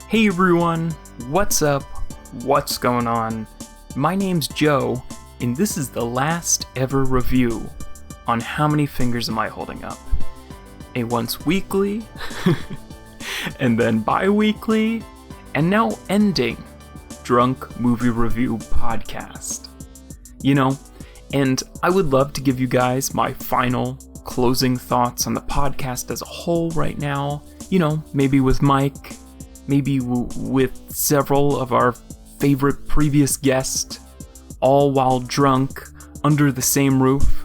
Hey everyone, what's up? What's going on? My name's Joe, and this is the last ever review on How Many Fingers Am I Holding Up? A once weekly, and then bi-weekly, and now ending drunk movie review podcast. You know, and I would love to give you guys my final closing thoughts on the podcast as a whole right now. You know, maybe with Mike, maybe with several of our favorite previous guests, all while drunk under the same roof.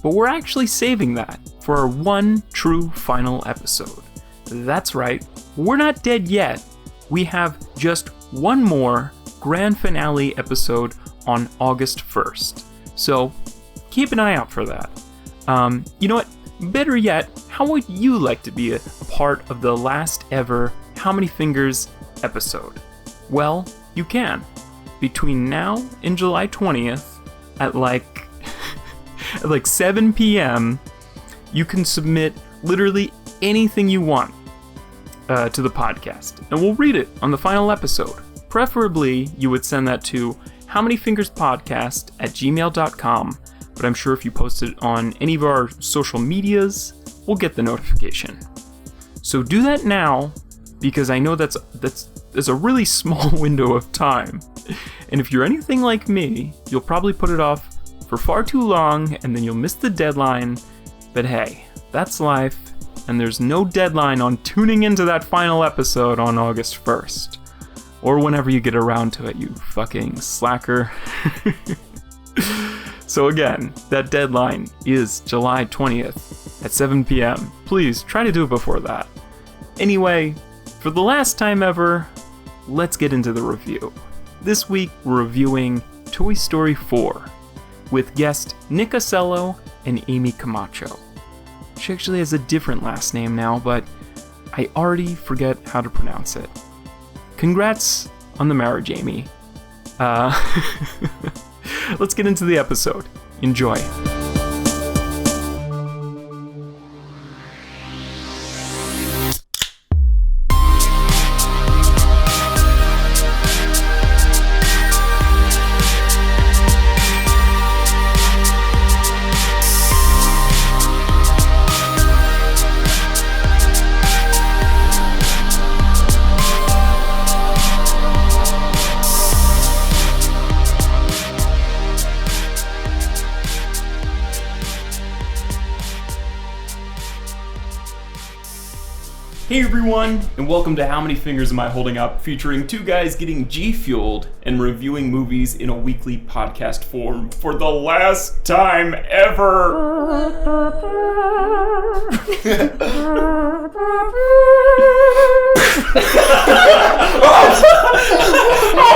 But we're actually saving that for our one true final episode. That's right, we're not dead yet. We have just one more grand finale episode on August 1st. So keep an eye out for that. You know what? Better yet, how would you like to be a part of the last ever How Many Fingers episode? Well, you can. Between now and July 20th at like 7 p.m., you can submit literally anything you want to the podcast, and we'll read it on the final episode. Preferably, you would send that to howmanyfingerspodcast@gmail.com, but I'm sure if you post it on any of our social medias, we'll get the notification. So do that now, because I know that's a really small window of time. And if you're anything like me, you'll probably put it off for far too long, and then you'll miss the deadline. But hey, that's life, and there's no deadline on tuning into that final episode on August 1st. Or whenever you get around to it, you fucking slacker. So again, that deadline is July 20th at 7 p.m. Please try to do it before that. Anyway, for the last time ever, let's get into the review. This week we're reviewing Toy Story 4 with guest Nick Aucello and Amy Camacho. She actually has a different last name now, but I already forget how to pronounce it. Congrats on the marriage, Amy. Let's get into the episode. Enjoy. Hey everyone, and welcome to How Many Fingers Am I Holding Up, featuring two guys getting G-fueled and reviewing movies in a weekly podcast form for the last time ever. Oh,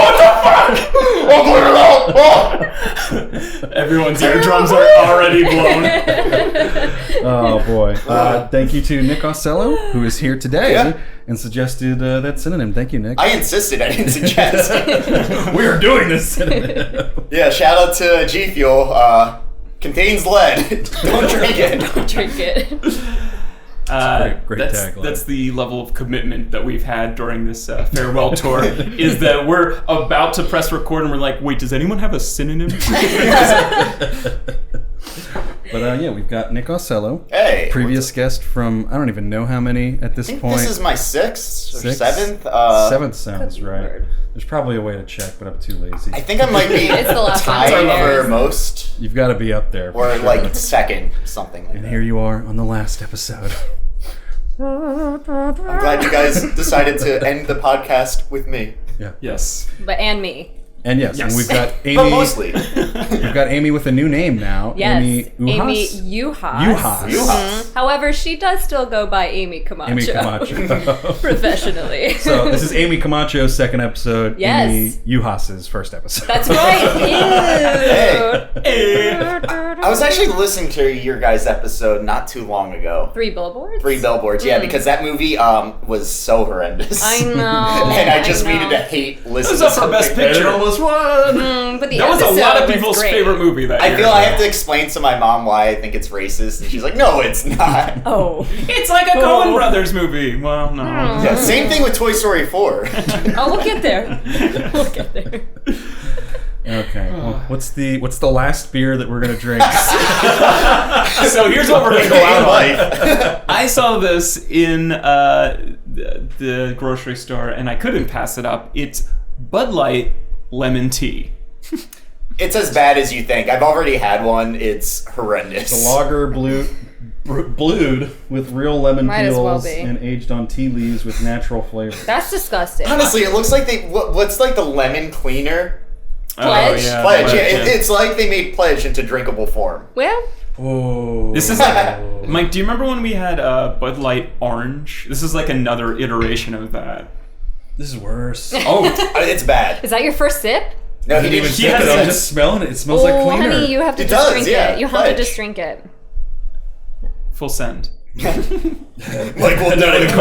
what the fuck? Oh, clear it out! Oh. Everyone's eardrums are already blown. Oh boy. Thank you to Nick Aucello, who is here today and suggested that synonym. Thank you, Nick. I insisted, I didn't suggest. We are doing this synonym. Yeah, shout out to G Fuel. Contains lead. Don't drink it. Don't drink it. Great tagline. That's the level of commitment that we've had during this farewell tour, is that we're about to press record and we're like, wait, does anyone have a synonym? But yeah, we've got Nick Aucello. Hey. Previous guest from, I don't even know how many at this point. This is my sixth or seventh. Seventh sounds right. Lord. There's probably a way to check, but I'm too lazy. I think I might be It's the last tied one. for most. You've got to be up there. Or sure. like second, something like And that. here you are on the last episode. I'm glad you guys decided to end the podcast with me. Yeah. Yes. And me. And yes, and we've got Amy. But mostly. We've got Amy with a new name now. Yes. Amy Uhas. Amy Uhas. Uhas. However, she does still go by Amy Camacho. Amy Camacho. Professionally. So this is Amy Camacho's second episode. Yes. Amy Uhas's first episode. That's right. Ew. I was actually listening to your guys' episode not too long ago. 3 Billboards? 3 Billboards, yeah, because that movie was so horrendous. I know. And I just needed to hate listening It was up to for Best something. Picture. plus one. But the That was a episode lot of was people's great. favorite movie that I year. feel I have to explain to my mom why I think it's racist, and she's like, "No, it's not." Oh. It's like a Coen Brothers movie. Well, no. Yeah, same thing with Toy Story 4. Oh, we'll get there. We'll get there. Okay. Well, what's the last beer that we're gonna drink? So here's what we're gonna go out on. Life. I saw this in the grocery store, and I couldn't pass it up. It's Bud Light lemon tea. It's as bad as you think. I've already had one. It's horrendous. The lager brewed with real lemon Might as well peels be. and aged on tea leaves with natural flavor. That's disgusting. Honestly, it looks like what's like the lemon cleaner? Pledge? Oh, yeah, Pledge. Pledge, Yeah, it's like they made Pledge into drinkable form. Well, Oh. This is like, Mike, do you remember when we had Bud Light Orange? This is like another iteration of that. This is worse. Oh, It's bad. is that your first sip? No, he didn't even He sip has it. it. I'm just smelling it. It smells like Oh, cleaner. honey, you have to It just does, drink yeah, it. You have to Pledge. just drink it. full send. Like we'll do it in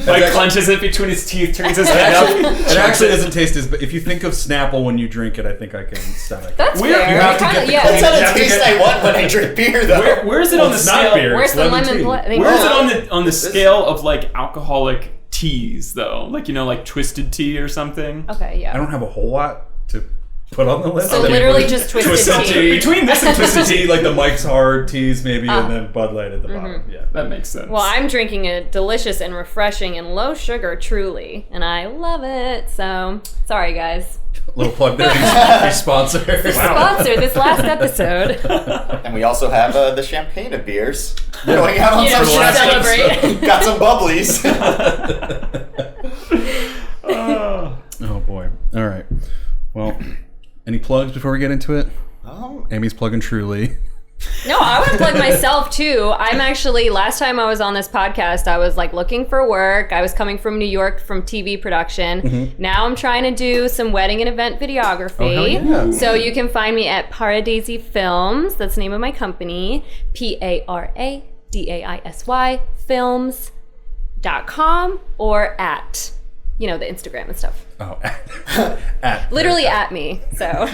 Mike clenches it between his teeth, turns his head up. It actually doesn't taste as. But if you think of Snapple when you drink it, I think I can stomach. That's We're- fair. you have to Kinda- get the yeah. That's not You a have to taste get- I want when I drink beer, though. Where is it Well, on the it's scale? not beer. Where's It's the lemon lemon tea. blood? Where is it on the scale of like alcoholic teas though? Like like twisted tea or something. Okay, yeah. I don't have a whole lot to put on the list. So literally just twisted tea. Between this and Twisted twisted tea, like the Mike's Hard teas, maybe, Ah. and then Bud Light at the bottom. Yeah. that makes sense. Well, I'm drinking a delicious and refreshing and low sugar Truly, and I love it. So, sorry guys. Little plug there. Free sponsor. Sponsor this last episode. And we also have the champagne of beers. Going out on You know, some to last celebrate. episode. Got some bubblies. Oh boy. All right. Well, any plugs before we get into it? Amy's plugging Truly. No, I want to plug myself too. I'm actually, last time I was on this podcast, I was like looking for work. I was coming from New York from TV production. Now I'm trying to do some wedding and event videography. Oh, hell yeah. So you can find me at Paradisy Films. That's the name of my company. PARADAISY films.com or at, the Instagram and stuff. Oh, Literally at me. So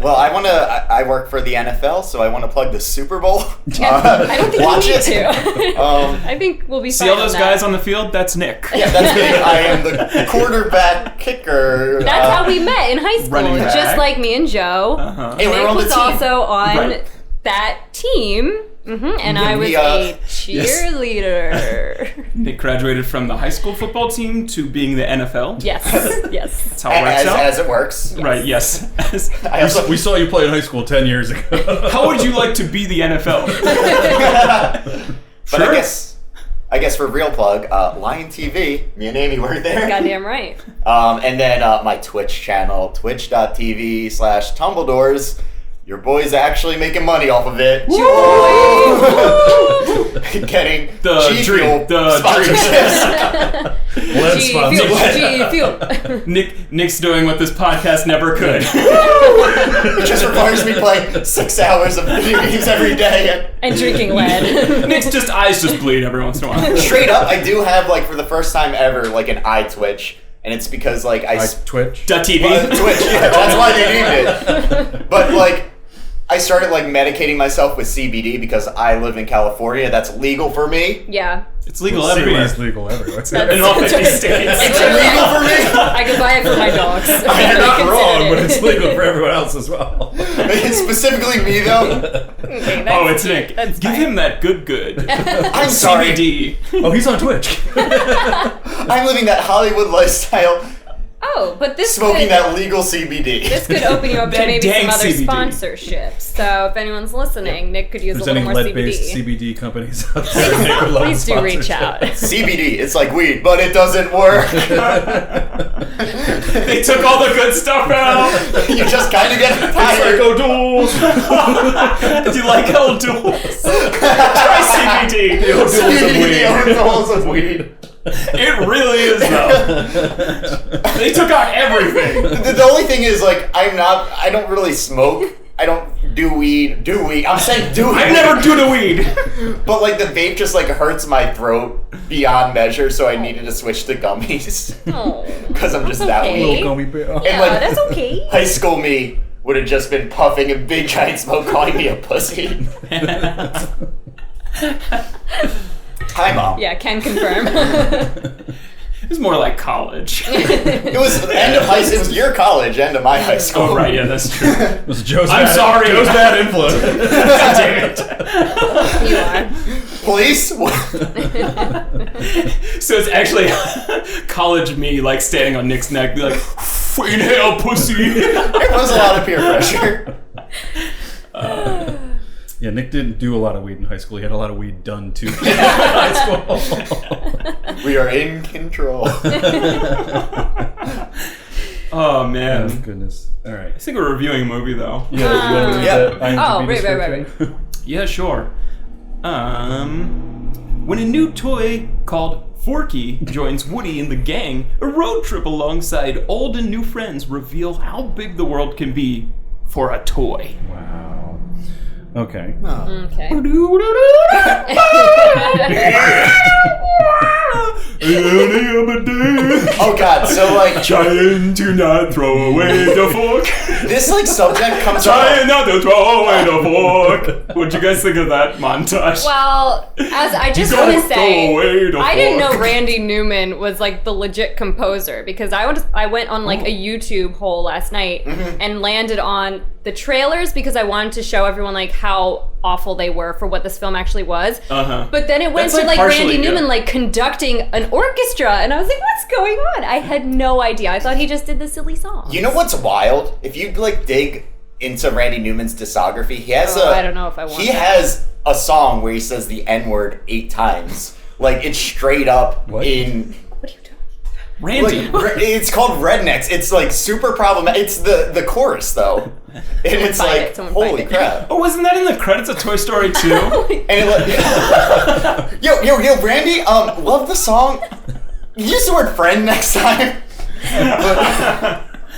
Well, I work for the NFL, so I want to plug the Super Bowl. I don't think watch you need it. to. I think we'll be See fine all those on that. guys on the field? That's Nick. Yeah, that's me. I am the quarterback kicker. That's how we met in high school, running back. just like me and Joe. Hey, we Nick were on the was team. also on Right. that team, and I was we, a cheerleader. Nick graduated from the high school football team to being the NFL. Yes, yes. That's how it works out. as it works. Right, yes. I also, we saw you play in high school 10 years ago. How would you like to be the NFL? but I guess for real plug, Lion TV. Me and Amy were there. Goddamn right. And then my Twitch channel, twitch.tv/Tumbledores. Your boy's actually making money off of it. Getting The G dream, Fuel the sponsorships. Lead G sponsor. fuel. Nick's doing what this podcast never could. It just requires me playing 6 hours of video games every day. And drinking lead. Nick's eyes just bleed every once in a while. Straight up, I do have for the first time ever an eye twitch, and it's because Twitch. .tv. Twitch. Yeah, that's why they named it. But I started medicating myself with CBD because I live in California. That's legal for me. Yeah. It's legal CBD everywhere. is legal everywhere. In all 50 states. It's illegal for me. I can buy it for my dogs. You're not wrong, but it's legal for everyone else as well. It's specifically me though. Okay, that's- Oh, it's Nick. that's Give fine. him that good. I'm sorry. CBD. Oh, he's on Twitch. I'm living that Hollywood lifestyle, Oh, but this smoking could, that legal CBD. this could open you up to That maybe dang some other CBD. sponsorships. So if anyone's listening, Nick could use If a there's little any more lead-based CBD. CBD companies out there, Nick would love Please do reach sponsorship. out. CBD, it's like weed, but it doesn't work. They took all the good stuff out. You just kind of get tired. O'Doul's. Do you like old duels? Try CBD. CBD overdoles of weed. It really is though. They took out everything. The only thing is, I don't really smoke, I don't do weed. I'm saying do weed. I never do the weed. But like the vape just like hurts my throat beyond measure, so I needed to switch to gummies. Because I'm just that okay. weak. Little gummy bear. And Yeah, like that's okay. high school me would have just been puffing a big giant smoke, calling me a pussy. Hi, Mom. Yeah, can confirm. It was more like college. It was the end of high school. It was your college, end of my high school. Oh, right, yeah, that's true. It was Joe's I'm bad, sorry. Joe's bad influence. God damn it. You are. Police? So it's actually college me, like, standing on Nick's neck, be like, inhale, pussy. It was a lot of peer pressure. Yeah, Nick didn't do a lot of weed in high school. He had a lot of weed done to him in high school. We are in control. Oh, man. Oh, goodness. All right. I think we're reviewing a movie, though. Yeah, you want to read Yeah. that IMDb Oh, right. description? Yeah, sure. When a new toy called Forky joins Woody and the gang, a road trip alongside old and new friends reveal how big the world can be for a toy. Wow. Okay. Okay. Oh god, so like Trying to not throw away the fork. this like subject comes Trying up. not to throw away the fork. What'd you guys think of that montage? Well, as I just gotta want to throw away say, the I didn't know fork. Randy Newman was like the legit composer because I went on like a YouTube hole last night and landed on the trailers because I wanted to show everyone like how awful they were for what this film actually was. Uh-huh. But then it went That's, to like, like partially Randy good. Newman like conducting an orchestra, and I was like, "What's going on?" I had no idea. I thought he just did the silly song. You know what's wild? If you like dig into Randy Newman's discography, he has I don't know if I want He that. has a song where he says the N-word 8 times. Like it's straight up What? in What are you doing? Randy. like it's called Rednecks. It's like super problematic. It's the chorus though. And it's find like it, someone find holy it. crap. Oh, wasn't that in the credits of Toy Story 2? And it like yo, Randy, love the song. Use the word friend next time.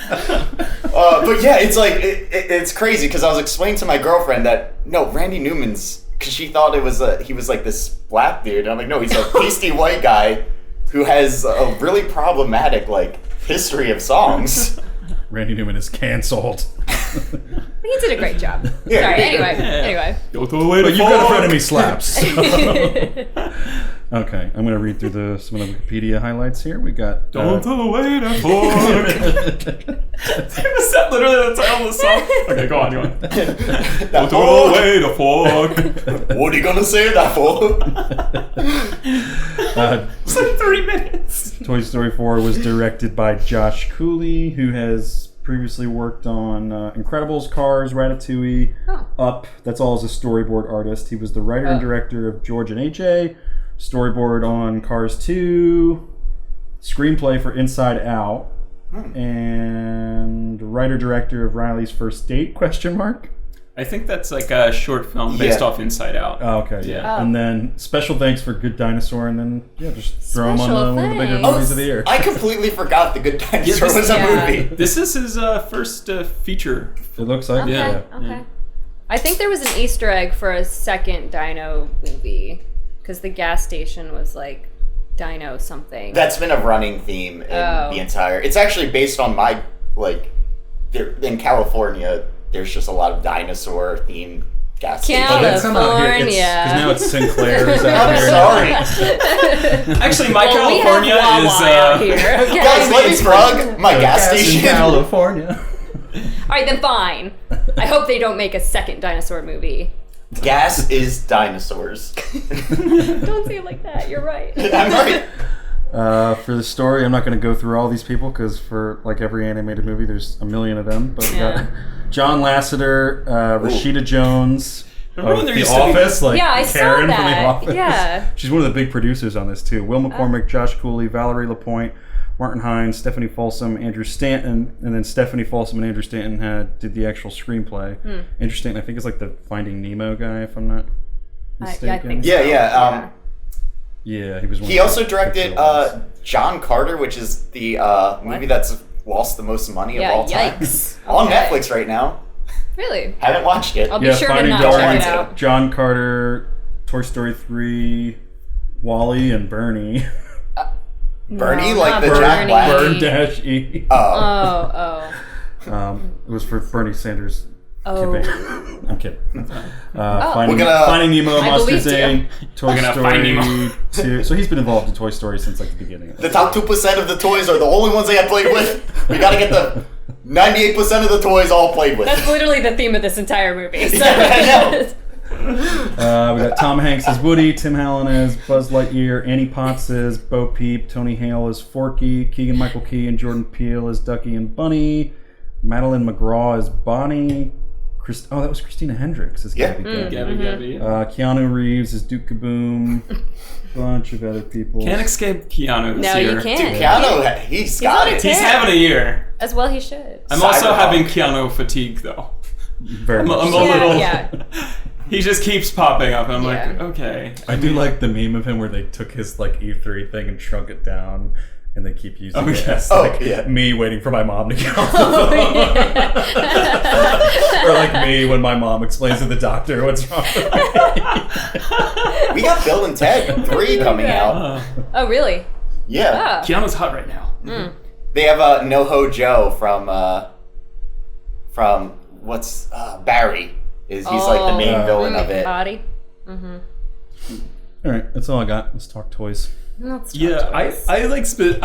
But yeah, it's like it's crazy because I was explaining to my girlfriend that no, Randy Newman's because she thought it was he was like this black dude. And I'm like, no, he's a pasty white guy who has a really problematic like history of songs. Randy Newman is canceled. He did a great job. Yeah. Sorry. Anyway. Don't throw away the But you've got a fork. friend of me slaps. Okay, I'm going to read through some of the Wikipedia highlights here. We got... Don't throw away the fork. Was that literally the title of the song? Okay, go on. Don't throw away the fork. What are you gonna say that for? It's like 3 minutes. Toy Story 4 was directed by Josh Cooley, who has previously worked on Incredibles, Cars, Ratatouille, Up. That's all as a storyboard artist. He was the writer and director of George and AJ, storyboard on Cars 2, screenplay for Inside Out, and writer-director of Riley's First Date, ? I think that's like a short film based Yeah. off Inside Out. Oh, okay, Yeah. And then special thanks for Good Dinosaur, and then, just throw him on Special one of the bigger thanks. movies of the year. I completely forgot the Good Dinosaur this- was a yeah. movie. This is his first feature. It looks like Okay. yeah. Okay. I think there was an Easter egg for a second Dino movie because the gas station was like Dino something. That's been a running theme in the entire. It's actually based on my like. In California, there's just a lot of dinosaur themed gas stations. It's come out here. Because California. now it's Sinclair's out I'm here. sorry. Actually, my Well, we California have Wawa out is. here. Okay. Guys, let me plug my gas station. California. All right, then fine. I hope they don't make a second dinosaur movie. Gas is dinosaurs. Don't say it like that. You're right. I'm right. For the story, I'm not going to go through all these people because for like every animated movie, there's a million of them. But we got John Lasseter, Rashida Jones Remember when of there The used to be- Office, like Yeah, I saw Karen from The that. Office. Yeah. She's one of the big producers on this too. Will McCormick, Josh Cooley, Valerie Lapointe, Martin Hines, Stephanie Folsom, Andrew Stanton, and then Stephanie Folsom and Andrew Stanton did the actual screenplay. Andrew Stanton, I think, is like the Finding Nemo guy, if I'm not mistaken. Yeah, I think so. Yeah. Yeah, he was. One He of also the directed picture ones. John Carter, which is the movie that's lost the most money of all time. Yikes. On Okay. Netflix right now. Really? Haven't watched it. I'll be sure to not check it out. John Carter, Toy Story 3 Wall-E, and Bernie. Bernie, No, like the not Jack Black. Burn-E. Oh. It was for Bernie Sanders Oh. campaign. I'm kidding. We're Finding Nemo, Monsters believed Inc., Toy Story 2. So he's been involved in Toy Story since like the beginning. The top 2% of the toys are the only ones they have played with. We gotta get the 98% of the toys all played with. That's literally the theme of this entire movie. So. Yeah, I know. We got Tom Hanks as Woody, Tim Allen as Buzz Lightyear, Annie Potts as Bo Peep, Tony Hale as Forky, Keegan-Michael Key and Jordan Peele as Ducky and Bunny, Madeline McGraw as Bonnie. That was Christina Hendricks as Gabby Gabby. Keanu Reeves as Duke Kaboom. Bunch of other people. Can't escape Keanu this year. No, you can't. Dude, Keanu, he's got it. He's having a year. As well he should. I'm also having Keanu fatigue, though. Very much I'm so. a little... Yeah. He just keeps popping up, and I'm Yeah. like, okay. I do like the meme of him where they took his like E3 thing and shrunk it down, and they keep using it as me waiting for my mom to get off the phone. Or like me when my mom explains to the doctor what's wrong with me. We got Bill and Ted 3 coming out. Oh, really? Yeah. Keanu's hot right now. They have NoHo Joe from what's Barry. He's like the main villain of it. Body. All right, that's all I got. Let's talk toys. I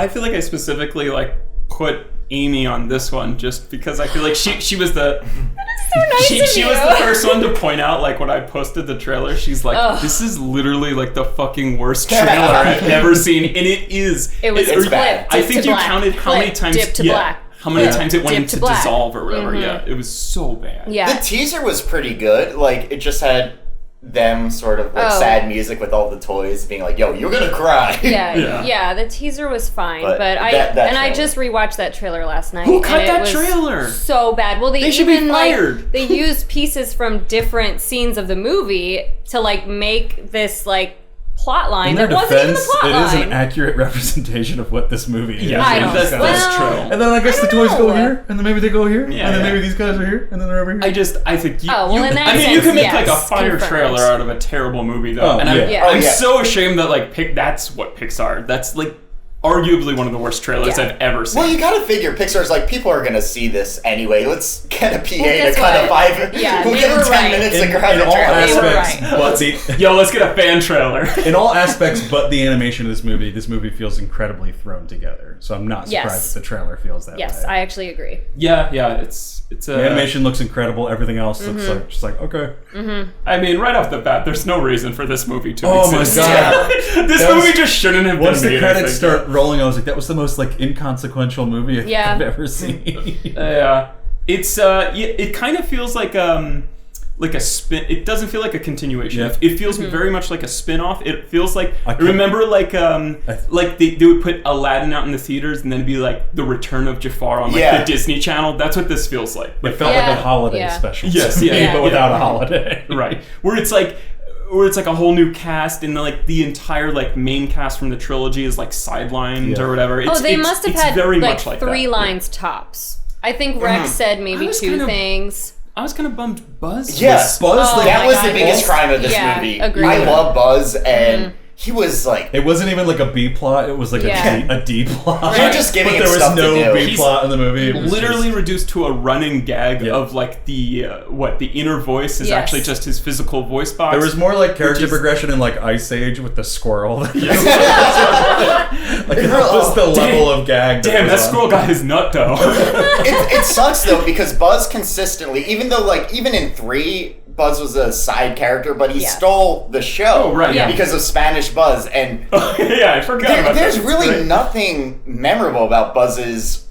feel like I specifically like put Amy on this one just because I feel like she was the So nice she of you. was the first one to point out like when I posted the trailer. She's like, this is literally like the fucking worst trailer I've ever seen, and it is. It was It's bad. I think you counted how many times. Dip to black. How many times it went Dip into to black. dissolve or whatever. Yeah, it was so bad. Yeah. The teaser was pretty good. Like, it just had them sort of like sad music with all the toys being like, yo, you're gonna cry. Yeah, the teaser was fine, but I just rewatched that trailer last night. Who cut and that it was trailer? So bad. Well, they should be even fired. they used pieces from different scenes of the movie to like make this like plot line In their that wasn't even the defense, plot it is line. an accurate representation of what this movie is. Yeah, I know. that's Well, true. And then I guess the toys go here, and then maybe they go here, Yeah, and then yeah. maybe these guys are here, and then they're over here. I think you. Oh, well, in that you sense, can make like a yes, fire confirmed. trailer out of a terrible movie though, Oh, and yeah. I'm so ashamed that like that's what Pixar. That's like arguably one of the worst trailers I've ever seen. Well, you gotta figure Pixar's like, people are gonna see this anyway. Let's get a PA to guess cut what? a 5. Yeah, we'll they give them were 10 right. minutes to in grab the all trailer. They were aspects, right. but the Yo, let's get a fan trailer. in all aspects, but the animation of this movie feels incredibly thrown together. So I'm not surprised Yes. that the trailer feels that Yes, way. I actually agree. Yeah, it's The animation looks incredible. Everything else looks like just like okay. I mean, right off the bat, there's no reason for this movie to Oh my exist. God. This That movie was- just shouldn't have Once been the made. I credits think. start rolling, I was like, that was the most like inconsequential movie I've ever seen. Yeah, it's it kind of feels like a spin. It doesn't feel like a continuation. Yeah. It feels very much like a spin-off. It feels like I could- remember like they would put Aladdin out in the theaters and then it'd be like the Return of Jafar on like the Disney Channel. That's what this feels like. It felt like a holiday special. Yes, to me, yeah, but yeah. without a holiday. Right, where it's like a whole new cast and like the entire like main cast from the trilogy is like sidelined or whatever. They must have had very like much like 3 that. lines tops. I think Rex said maybe 2 things. I was kind of bummed Buzz. Yes, Buzz. Oh, like, that my was God, the biggest yes. crime of this Yeah, movie. agreed. I love Buzz, and he was like, it wasn't even like a B plot. It was like a D plot. You're just giving but him there was stuff to no do. B He's plot in the movie. It was literally just- reduced to a running gag of like the the inner voice is actually just his physical voice box. There was more like character is- progression in like Ice Age with the squirrel. Like that was the level of gag. Damn, that was on. squirrel got his nut though. it sucks though, because Buzz consistently, even though like even in 3, Buzz was a side character, but he stole the show because of Spanish Buzz, and Yeah, I forgot about there's that. really Great. nothing memorable about Buzz's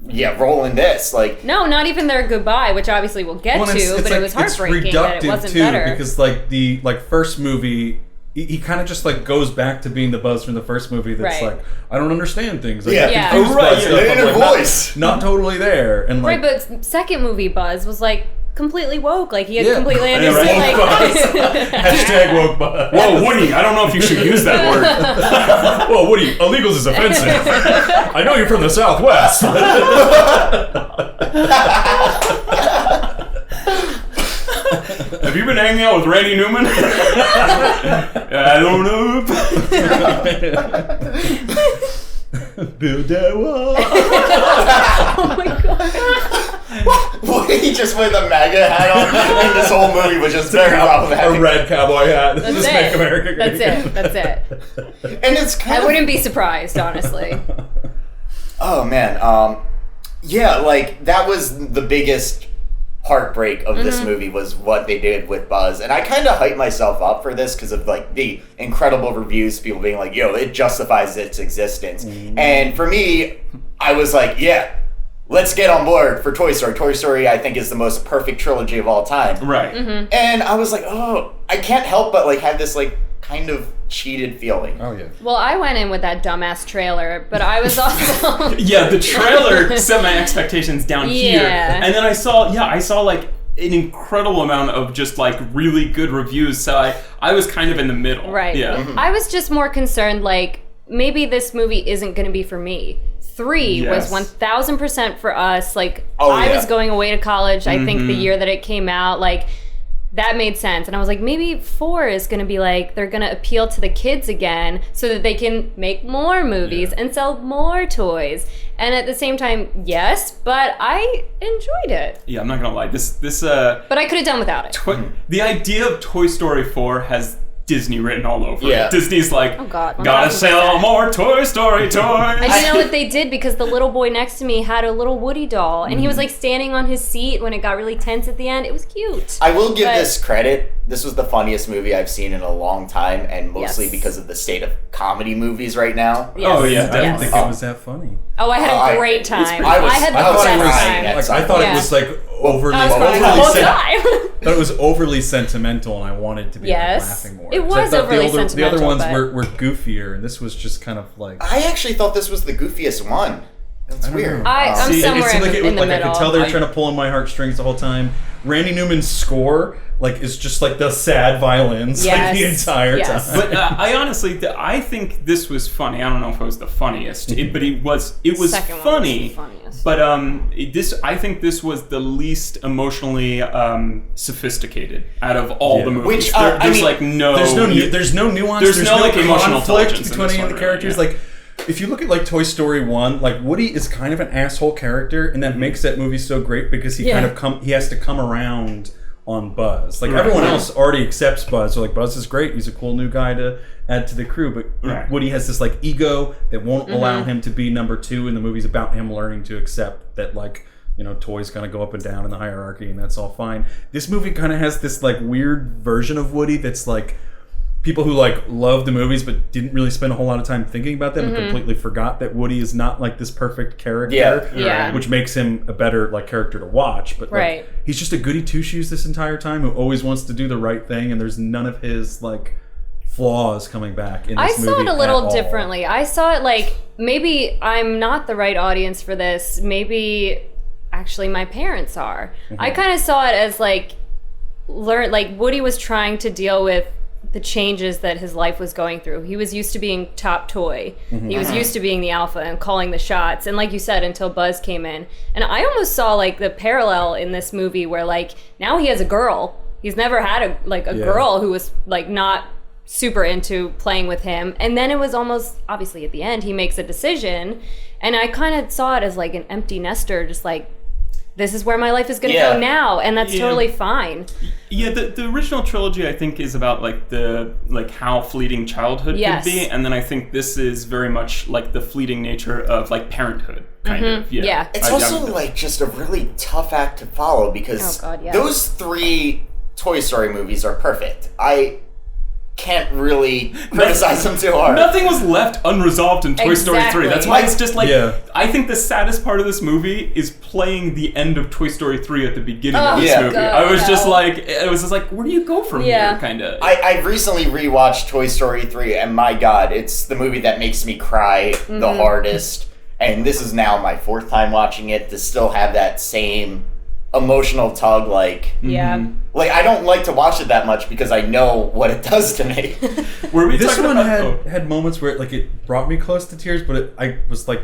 role in this. Like, No, not even their goodbye, which obviously we'll get Well, to, it's but like, it was heartbreaking it's that it reductive wasn't too, better. because like the first movie, he kind of just like goes back to being the Buzz from the first movie. That's Right. like, I don't understand things. Like, Yeah. I'm Yeah. confused Right, by yeah, stuff. the I'm, inner like, voice. not totally there, and like Right, but second movie Buzz was like completely woke. Like he had Yeah. completely Yeah, understood. right. Like, hashtag woke Buzz. Whoa, Woody! I don't know if you should use that word. Whoa, Woody, illegals is offensive. I know you're from the Southwest. you been hanging out with Randy Newman? I don't know. Build that wall. Oh my god. He just with a MAGA hat on, and this whole movie was just very problematic. A red cowboy hat. That's Just it. make America great. That's it. And it's kind I of... wouldn't be surprised, honestly. Oh, man. Yeah, like, that was the biggest heartbreak of this movie was what they did with Buzz. And I kind of hyped myself up for this because of, like, the incredible reviews, people being like, yo, it justifies its existence. And for me, I was like, yeah, let's get on board for Toy Story. Toy Story, I think, is the most perfect trilogy of all time. Right. And I was like, oh, I can't help but, like, have this, like, kind of cheated feeling. Oh, yeah. Well, I went in with that dumbass trailer, but I was also... Yeah, the trailer set my expectations down here. And then I saw like an incredible amount of just like really good reviews. So I was kind of in the middle. Right. Yeah. I was just more concerned, like, maybe this movie isn't going to be for me. 3 was 1000% for us. Like, I was going away to college, I think, the year that it came out. Like, that made sense. And I was like, maybe 4 is going to be like, they're going to appeal to the kids again so that they can make more movies and sell more toys. And at the same time, yes, but I enjoyed it. Yeah, I'm not gonna lie. This But I could have done without it. The idea of Toy Story 4 has Disney written all over it. Disney's like, Oh God, gotta sell more Toy Story toys. And you know what they did? Because the little boy next to me had a little Woody doll, and he was like standing on his seat when it got really tense at the end. It was cute. I will give this credit. This was the funniest movie I've seen in a long time, and mostly because of the state of comedy movies right now. Yes. Oh, yeah, I didn't think it was that funny. Oh, I had a great time. I had the was best crying time. at I thought it was like overly, I was crying the whole time. but it was overly sentimental, and I wanted to be like, laughing more. It 'Cause I was thought overly the sentimental. other ones but... were goofier, and this was just kind of like... I actually thought this was the goofiest one. That's weird. I'm somewhere it seemed in the like middle. I could tell they were trying to pull on my heartstrings the whole time. Randy Newman's score, like, is just like the sad violins like the entire time. But I honestly, I think this was funny. I don't know if it was the funniest, but it was Second funny. one was the funniest. But I think this was the least emotionally sophisticated out of all the movies. Which there's like no nuance. There's no like emotional conflict intelligence between any of the characters. Really, Like, if you look at like Toy Story 1, like Woody is kind of an asshole character, and that makes that movie so great because he he has to come around on Buzz. Like everyone else already accepts Buzz. So like, Buzz is great. He's a cool new guy to add to the crew. But Woody has this like ego that won't allow him to be number 2, and the movie's about him learning to accept that, like, you know, toys gonna go up and down in the hierarchy, and that's all fine. This movie kind of has this like weird version of Woody that's like, people who like love the movies but didn't really spend a whole lot of time thinking about them and completely forgot that Woody is not like this perfect character, which makes him a better like character to watch. But like, he's just a goody two shoes this entire time who always wants to do the right thing, and there's none of his like flaws coming back in this movie. I saw it a little differently. I saw it like, maybe I'm not the right audience for this. Maybe actually my parents are. I kind of saw it as like Woody was trying to deal with the changes that his life was going through. He was used to being top toy. He was used to being the alpha and calling the shots. And like you said, until Buzz came in. And I almost saw like the parallel in this movie where like now he has a girl. He's never had a girl who was like not super into playing with him. And then it was almost, obviously at the end, he makes a decision. And I kind of saw it as like an empty nester, just like, this is where my life is going to go now, and that's totally fine. Yeah, the original trilogy, I think, is about like how fleeting childhood could be, and then I think this is very much like the fleeting nature of like parenthood, kind of. Yeah. It's also like just a really tough act to follow because those 3 Toy Story movies are perfect. I can't really criticize them too hard. Nothing was left unresolved in Toy Story 3. That's why it's just like, I think the saddest part of this movie is playing the end of Toy Story 3 at the beginning of this movie. God, I was just like, where do you go from here, kind of? I recently rewatched Toy Story 3, and my God, it's the movie that makes me cry the hardest. And this is now my 4th time watching it to still have that same emotional tug, like I don't like to watch it that much because I know what it does to me. This one had moments where it brought me close to tears, but I was like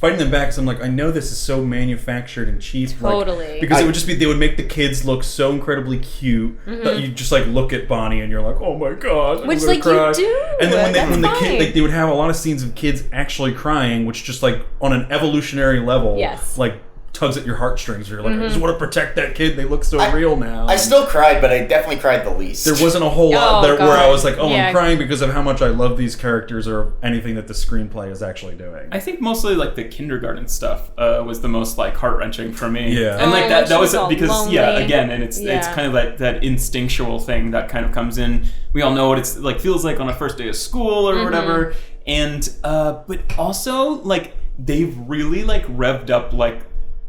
fighting them back because I'm like, I know this is so manufactured and cheap. Totally. Like, because it would just be, they would make the kids look so incredibly cute that you just like look at Bonnie and you're like, oh my god, I'm Which gonna like cry. you do. And then when the That's kid, fine. like, they would have a lot of scenes of kids actually crying, which just like on an evolutionary level, Yes. like tugs at your heartstrings. You're like, I just want to protect that kid. They look so real now. I still cried, but I definitely cried the least. There wasn't a whole lot Oh, there where I God. was like, oh, Yeah. I'm crying because of how much I love these characters or anything that the screenplay is actually doing. I think mostly like the kindergarten stuff was the most like heart wrenching for me. Yeah. and like Oh, that she was was all because lonely. again, and it's Yeah. kind of that instinctual thing that kind of comes in. We all know what it's like feels like on a first day of school or whatever, and but also like they've really like revved up like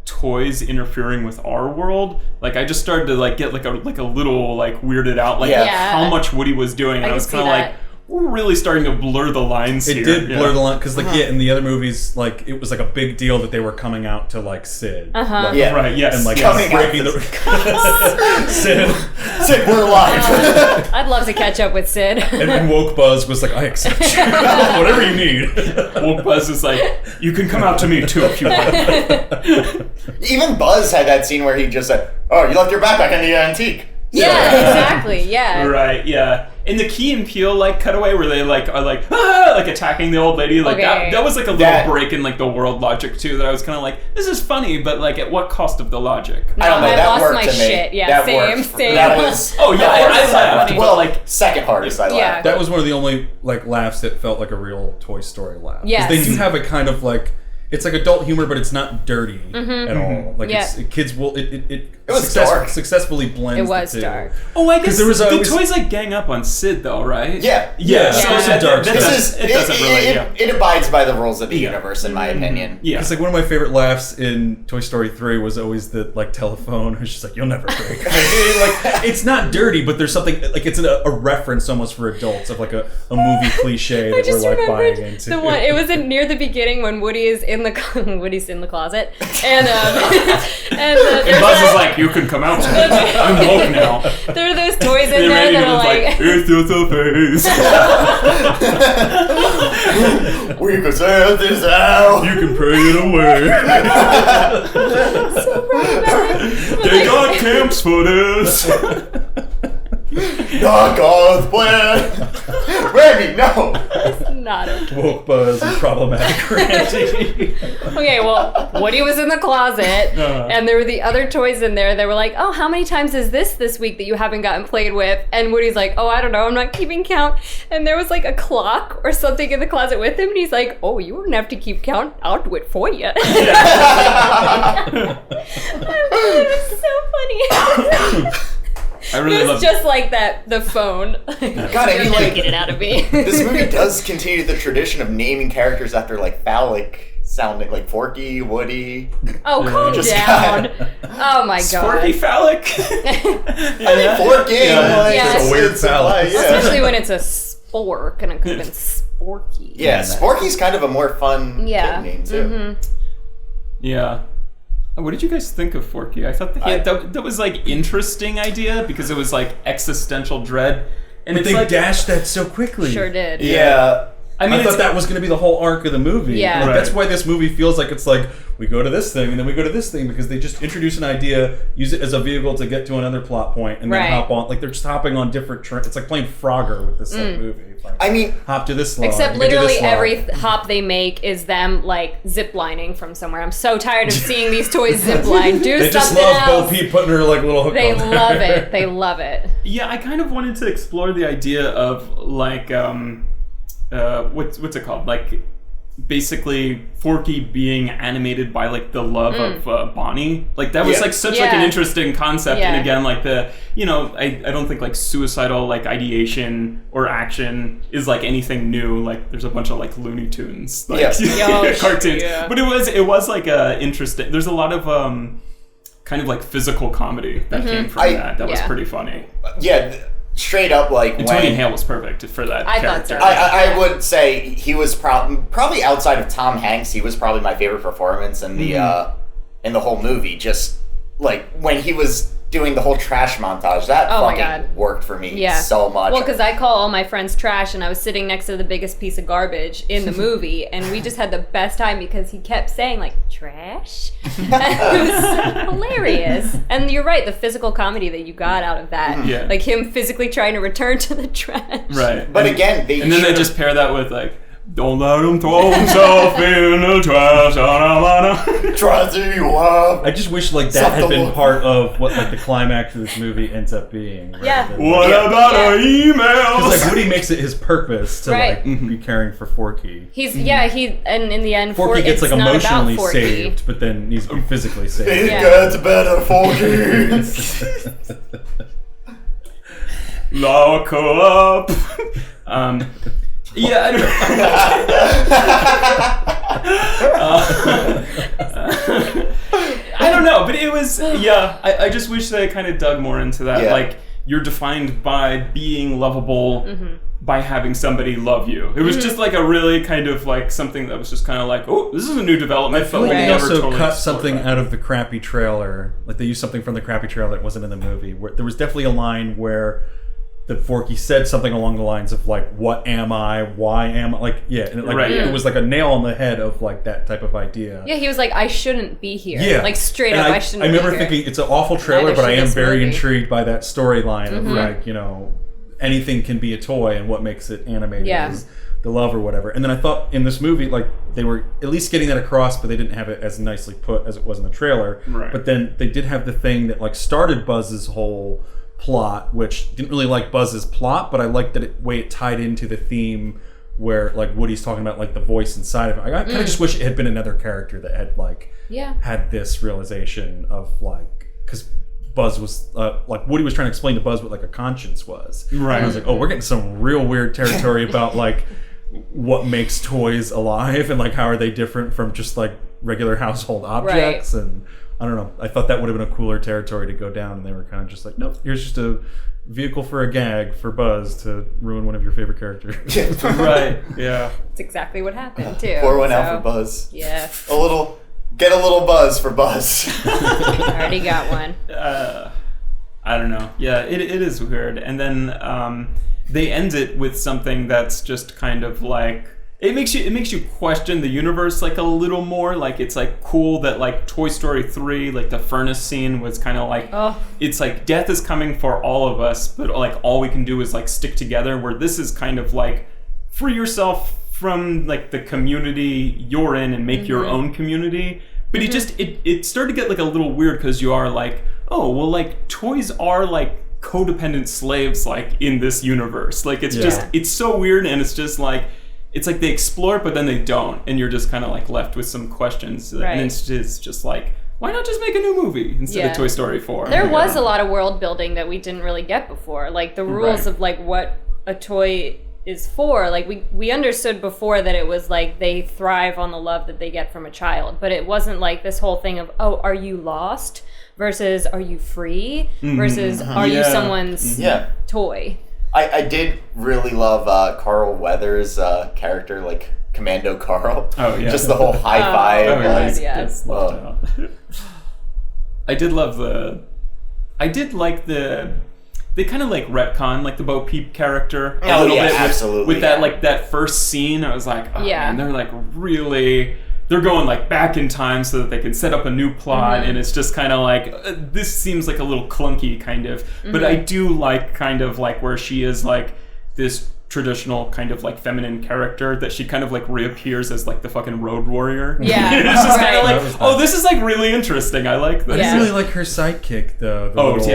toys interfering with our world. Like I just started to like get like a little like weirded out like Yeah. how much Woody was doing, and I can was see kind of that. like, we're really starting to blur the lines It here. did Yeah. blur the line because, like, in the other movies, like it was like a big deal that they were coming out to like Sid, like, Yeah. Right, yes. and like Coming out breaking the Sid, Sid, we're alive. I'd love to catch up with Sid. and Woke Buzz was like, I accept you, whatever you need. Woke Buzz is like, you can come out to me too if you want. Even Buzz had that scene where he just said, "Oh, you left your backpack in the antique." Yeah, exactly. Yeah. Right, yeah. In the Key and Peele like cutaway where they like are like like attacking the old lady, like Okay. that was like a little That- break in like the world logic too. That I was kind of like, this is funny, but like at what cost of the logic? I don't know. I That lost worked my to me. shit. Yeah, that same, worked. same. That was. Oh yeah, that I was laughed. funny. But Well, like second hardest I laughed. Yeah. That was one of the only like laughs that felt like a real Toy Story laugh. 'Cause Yes. they do have a kind of like, it's like adult humor, but it's not dirty at all. Like Yeah. kids will it was dark. successfully blends. It was the two. dark. oh, I guess there was the always- toys like gang up on Sid though, right? Yeah. Yeah, so Yeah. that- dark that- stuff. This is it doesn't really. Yeah. it abides by the rules of the Yeah. universe, in my opinion. Yeah. It's like one of my favorite laughs in Toy Story 3 was always the like telephone. It's just like, you'll never break. Like it's not dirty, but there's something like it's a reference almost for adults of like a movie cliche I that just we're like buying remembered into. the one. It was near the beginning when Woody is in the Woody's in the closet, and And Buzz is like, you can come out. I'm woke now. there are those toys in And there Randy that are was like, like it's just a face. We can sell this out. You can pray it away. They got camps for this. Not God's plan. Randy, no. not okay. Woke Buzz and problematic Randy. Okay, well, Woody was in the closet, and there were the other toys in there. They were like, "Oh, how many times is this week that you haven't gotten played with?" And Woody's like, "Oh, I don't know. I'm not keeping count." And there was like a clock or something in the closet with him, and he's like, "Oh, you wouldn't have to keep count. I'll do it for you." It was so funny. I really It love was just like that, the phone. God, I You're mean, never like, getting it out of me. this movie does continue the tradition of naming characters after like phallic sounding, like Forky, Woody. Oh, calm Just down. Oh my god. Sporky phallic. Forky. Yeah. Like, Yeah. It's a weird phallic. Yeah. Especially when it's a spork, and it could have been sporky. Yeah, Sporky's kind of a more fun Yeah. kid name too. Yeah. What did you guys think of Forky? I thought that was like interesting idea because it was like existential dread, and But it's they like dashed that so quickly. Sure did. Yeah. I mean, I thought that was going to be the whole arc of the movie. Yeah. Like, Right. That's why this movie feels like it's like, we go to this thing, and then we go to this thing, because they just introduce an idea, use it as a vehicle to get to another plot point, and then Right. hop on. Like, they're just hopping on different trains. It's like playing Frogger with this like, movie. Like, I mean, hop to this line. Except get to literally this line. every hop they make is them like ziplining from somewhere. I'm so tired of seeing these toys zipline. Do They just something love Bo else. Peep putting her like little hook They on there. love it. They love it. Yeah, I kind of wanted to explore the idea of like what's it called? Like basically Forky being animated by like the love of Bonnie. Like that was Yeah. like such like an Yeah. interesting concept. Yeah. And again, like the I don't think like suicidal like ideation or action is like anything new. Like there's a bunch of like Looney Tunes like Yeah. cartoons. Yeah. But it was like interesting. There's a lot of kind of like physical comedy that came from that was Yeah. pretty funny. yeah, straight up like And when Tony Hale was perfect for that I thought character. so. I would say he was probably outside of Tom Hanks, he was probably my favorite performance in the whole movie. Just like when he was doing the whole trash montage. That fucking worked for me so much. Well, because I call all my friends trash, and I was sitting next to the biggest piece of garbage in the movie, and we just had the best time because he kept saying, like, trash? And it was hilarious. And you're right, the physical comedy that you got out of that. Yeah. Like him physically trying to return to the trash. Right. But again, then they just pair that with, like, don't let him throw himself in the trash. Try to you up. I just wish like that had been part of what like the climax of this movie ends up being. Yeah. What about our emails? Because like Woody makes it his purpose to like be caring for Forky. And in the end, Forky gets like emotionally saved, but then he's physically saved. It gets better, Forky. Lock up. Yeah, I don't know, but it was, I just wish they kind of dug more into that. Like, you're defined by being lovable by having somebody love you. It was just like a really kind of like something that was just kind of like, oh, this is a new development. I feel like they also cut something out of the crappy trailer. Like they used something from the crappy trailer that wasn't in the movie. Where there was definitely a line where that Forky said something along the lines of like, "What am I? Why am I?" Like, and it was like a nail on the head of like that type of idea. Yeah, he was like, "I shouldn't be here." Yeah, like straight up, I shouldn't. I remember be here. thinking it's an awful trailer, but I am very intrigued by that storyline of like, anything can be a toy, and what makes it animated is the love or whatever. And then I thought in this movie, like they were at least getting that across, but they didn't have it as nicely put as it was in the trailer. Right. But then they did have the thing that like started Buzz's whole plot, which didn't really like Buzz's plot, but I liked that way it tied into the theme where like Woody's talking about like the voice inside of it. I kind of just wish it had been another character that had like had this realization of like, because Buzz was like Woody was trying to explain to Buzz what like a conscience was. Right. And I was like, oh, we're getting some real weird territory about like what makes toys alive and like how are they different from just like regular household objects and I don't know. I thought that would have been a cooler territory to go down, and they were kind of just like, nope, here's just a vehicle for a gag for Buzz to ruin one of your favorite characters. Right, yeah. That's exactly what happened, too. Pour one out for Buzz. Yeah. Get a little Buzz for Buzz. Already got one. I don't know. Yeah, it is weird. And then they end it with something that's just kind of like, it makes you question the universe like a little more. Like it's like cool that like Toy Story 3, like the furnace scene was kind of like, it's like death is coming for all of us, but like all we can do is like stick together. Where this is kind of like free yourself from like the community you're in and make your own community. But it started to get like a little weird because you are like, oh well, like toys are like codependent slaves like in this universe. Like it's just it's so weird, and it's just like. It's like they explore it, but then they don't, and you're just kind of like left with some questions. Right. And it's just like, why not just make a new movie instead of Toy Story 4? There was a lot of world building that we didn't really get before, like the rules of like what a toy is for. Like we understood before that it was like they thrive on the love that they get from a child, but it wasn't like this whole thing of, oh, are you lost versus are you free versus are you someone's toy. I did really love Carl Weathers' character, like Commando Carl. Oh yeah, just the whole high five. I did like they kind of like retcon like the Bo Peep character a little bit absolutely with that like that first scene. I was like, man, they're like really. They're going like back in time so that they can set up a new plot, and it's just kind of like this seems like a little clunky kind of, but I do like kind of like where she is like this traditional kind of like feminine character that she kind of like reappears as like the fucking road warrior. Yeah, it's just kind of like, oh, this is like really interesting. I like this. I really like her sidekick though.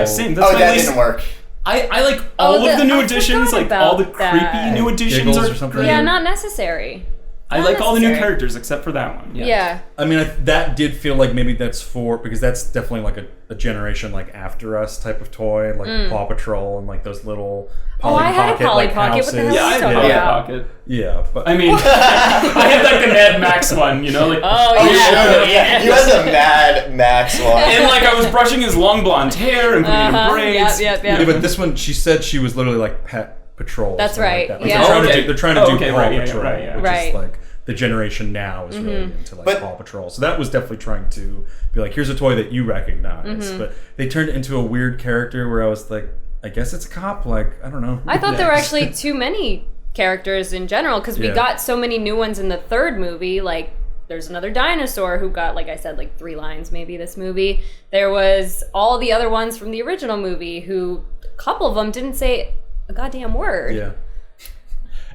Same. That's that didn't work. I like all of the new additions, like all the creepy new additions are great. Yeah, not necessary. I like all the new characters except for that one. Yeah. I mean, that did feel like maybe that's because that's definitely like a generation like after us type of toy, like Paw Patrol and like those little Polly I had a Polly like Pocket. What the hell I had a Polly Pocket. Yeah, but I mean, I had like the Mad Max one, you know, like you had the Mad Max one, and like I was brushing his long blonde hair and putting it in braids. Yeah, but this one, she said she was literally like Pet Patrol. That's right. Like that. Like they're trying to do Paw Patrol. Right. Just like the generation now is really into like But- Paw Patrol. So that was definitely trying to be like, here's a toy that you recognize. But they turned it into a weird character where I was like, I guess it's a cop. Like, I don't know. I thought there were actually too many characters in general because we got so many new ones in the third movie. Like, there's another dinosaur who got, like I said, like 3 lines maybe this movie. There was all the other ones from the original movie who, a couple of them didn't say a goddamn word. Yeah.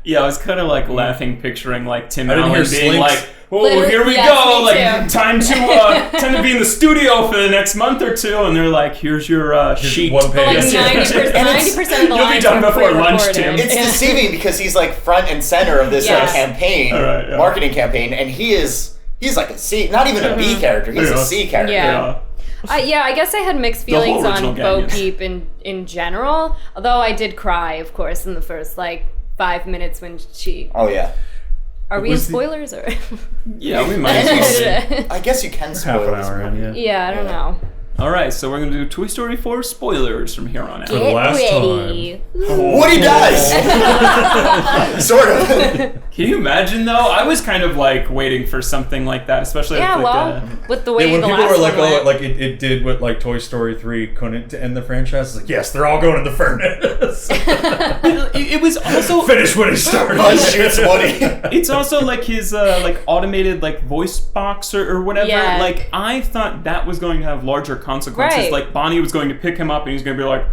Yeah, I was kind of like laughing, picturing like Tim I didn't Allen hear being Slinks. like, "Oh, Literally, here we yes, go! me Like, too. time to be in the studio for the next month or 2." And they're like, "Here's your sheet." one page. Like Yes, 90% of the You'll be lines done were before lunch, pre-recorded. Tim. It's deceiving because he's like front and center of this Yes. campaign, All right, yeah. marketing campaign, and he's like a C, not even a B character. He's a C character. Yeah. I guess I had mixed whole feelings original on gang, Bo yes. Peep in general. Although I did cry, of course, in the first like 5 minutes when she. Oh yeah. Are we in was the- spoilers or? Yeah, we might as well be. I guess you can Half spoil an this hour in, movie. yeah. Yeah, I don't know. All right, so we're gonna do Toy Story 4 spoilers from here on out. For the last ready. Woody dies. Sort of. Can you imagine though? I was kind of like waiting for something like that, especially Yeah, with, well, like, with the way Yeah, when the people last were like, one oh, went. like it did what like Toy Story 3 couldn't to end the franchise. It's like, yes, they're all going in the furnace. it was also Finish what he started. Buzz shoots Woody. it's also like his like automated like voice box or whatever. Yeah. Like I thought that was going to have larger consequences. Right. Like Bonnie was going to pick him up and he's going to be like,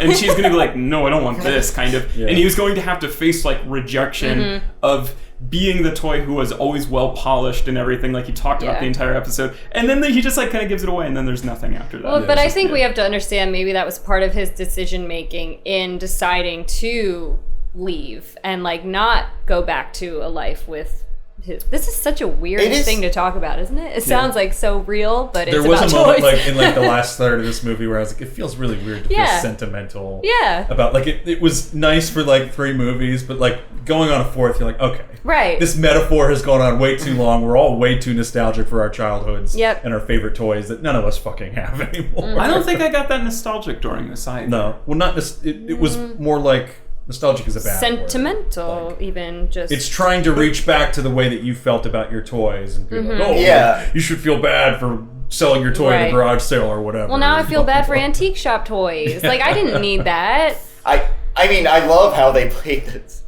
and she's going to be like, no, I don't want this kind of. Yeah. And he was going to have to face like rejection of being the toy who was always well polished and everything, like he talked about Yeah. the entire episode. And then he just like kind of gives it away, and then there's nothing after that. Well, Yeah, but it's I just- think we have to understand maybe that was part of his decision making in deciding to leave and like not go back to a life with his. This is such a weird It is- thing to talk about, isn't it? It sounds like so real, but There it's was about a moment toys. like in like the last third of this movie where I was like, it feels really weird to Yeah. feel sentimental. Yeah. About like it was nice for like 3 movies, but like going on a 4th, you're like, okay. Right. This metaphor has gone on way too long. We're all way too nostalgic for our childhoods Yep. and our favorite toys that none of us fucking have anymore. I don't think I got that nostalgic during this either. No. Well, not it was more like nostalgic is a bad word. Sentimental, Like, even just. it's trying to reach back to the way that you felt about your toys and be like, oh, Yeah. you should feel bad for selling your toy at Right. a garage sale or whatever. well, now I feel bad for antique shop toys. Like I didn't need that. I mean, I love how they played this,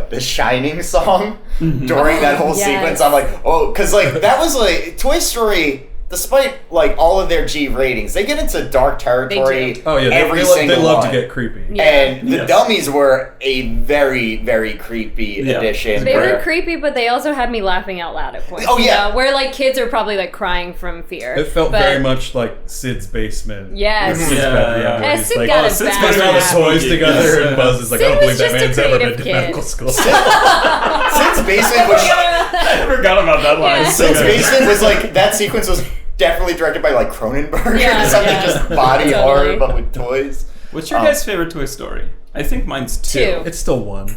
the Shining song during that whole Yes. sequence. I'm like, oh, because like that was like Toy Story. Despite like all of their G ratings, they get into dark territory. do. Oh yeah, every they single love one. to get creepy. Yeah. And the Yes. dummies were a very, very creepy Yeah. addition. They where- were creepy, but they also had me laughing out loud at points. Oh, you yeah. know, where like kids are probably like crying from fear. It felt But- very much like Sid's basement. Yes. With Sid's Yeah, bedroom, yeah. where Yeah, he's Sid like, got a Sid's bad putting all the rap. toys together, Yes. and Buzz is like, Sid I don't believe was that just a man's ever been creative to kid. medical school. Sid's basement was I forgot about that line. Yeah. So Sid's good. basement was like that sequence was definitely directed by like Cronenberg Yeah, or something, yeah. just body Totally. horror but with toys. What's your guys' favorite Toy Story? I think mine's 2. 2. It's still 1.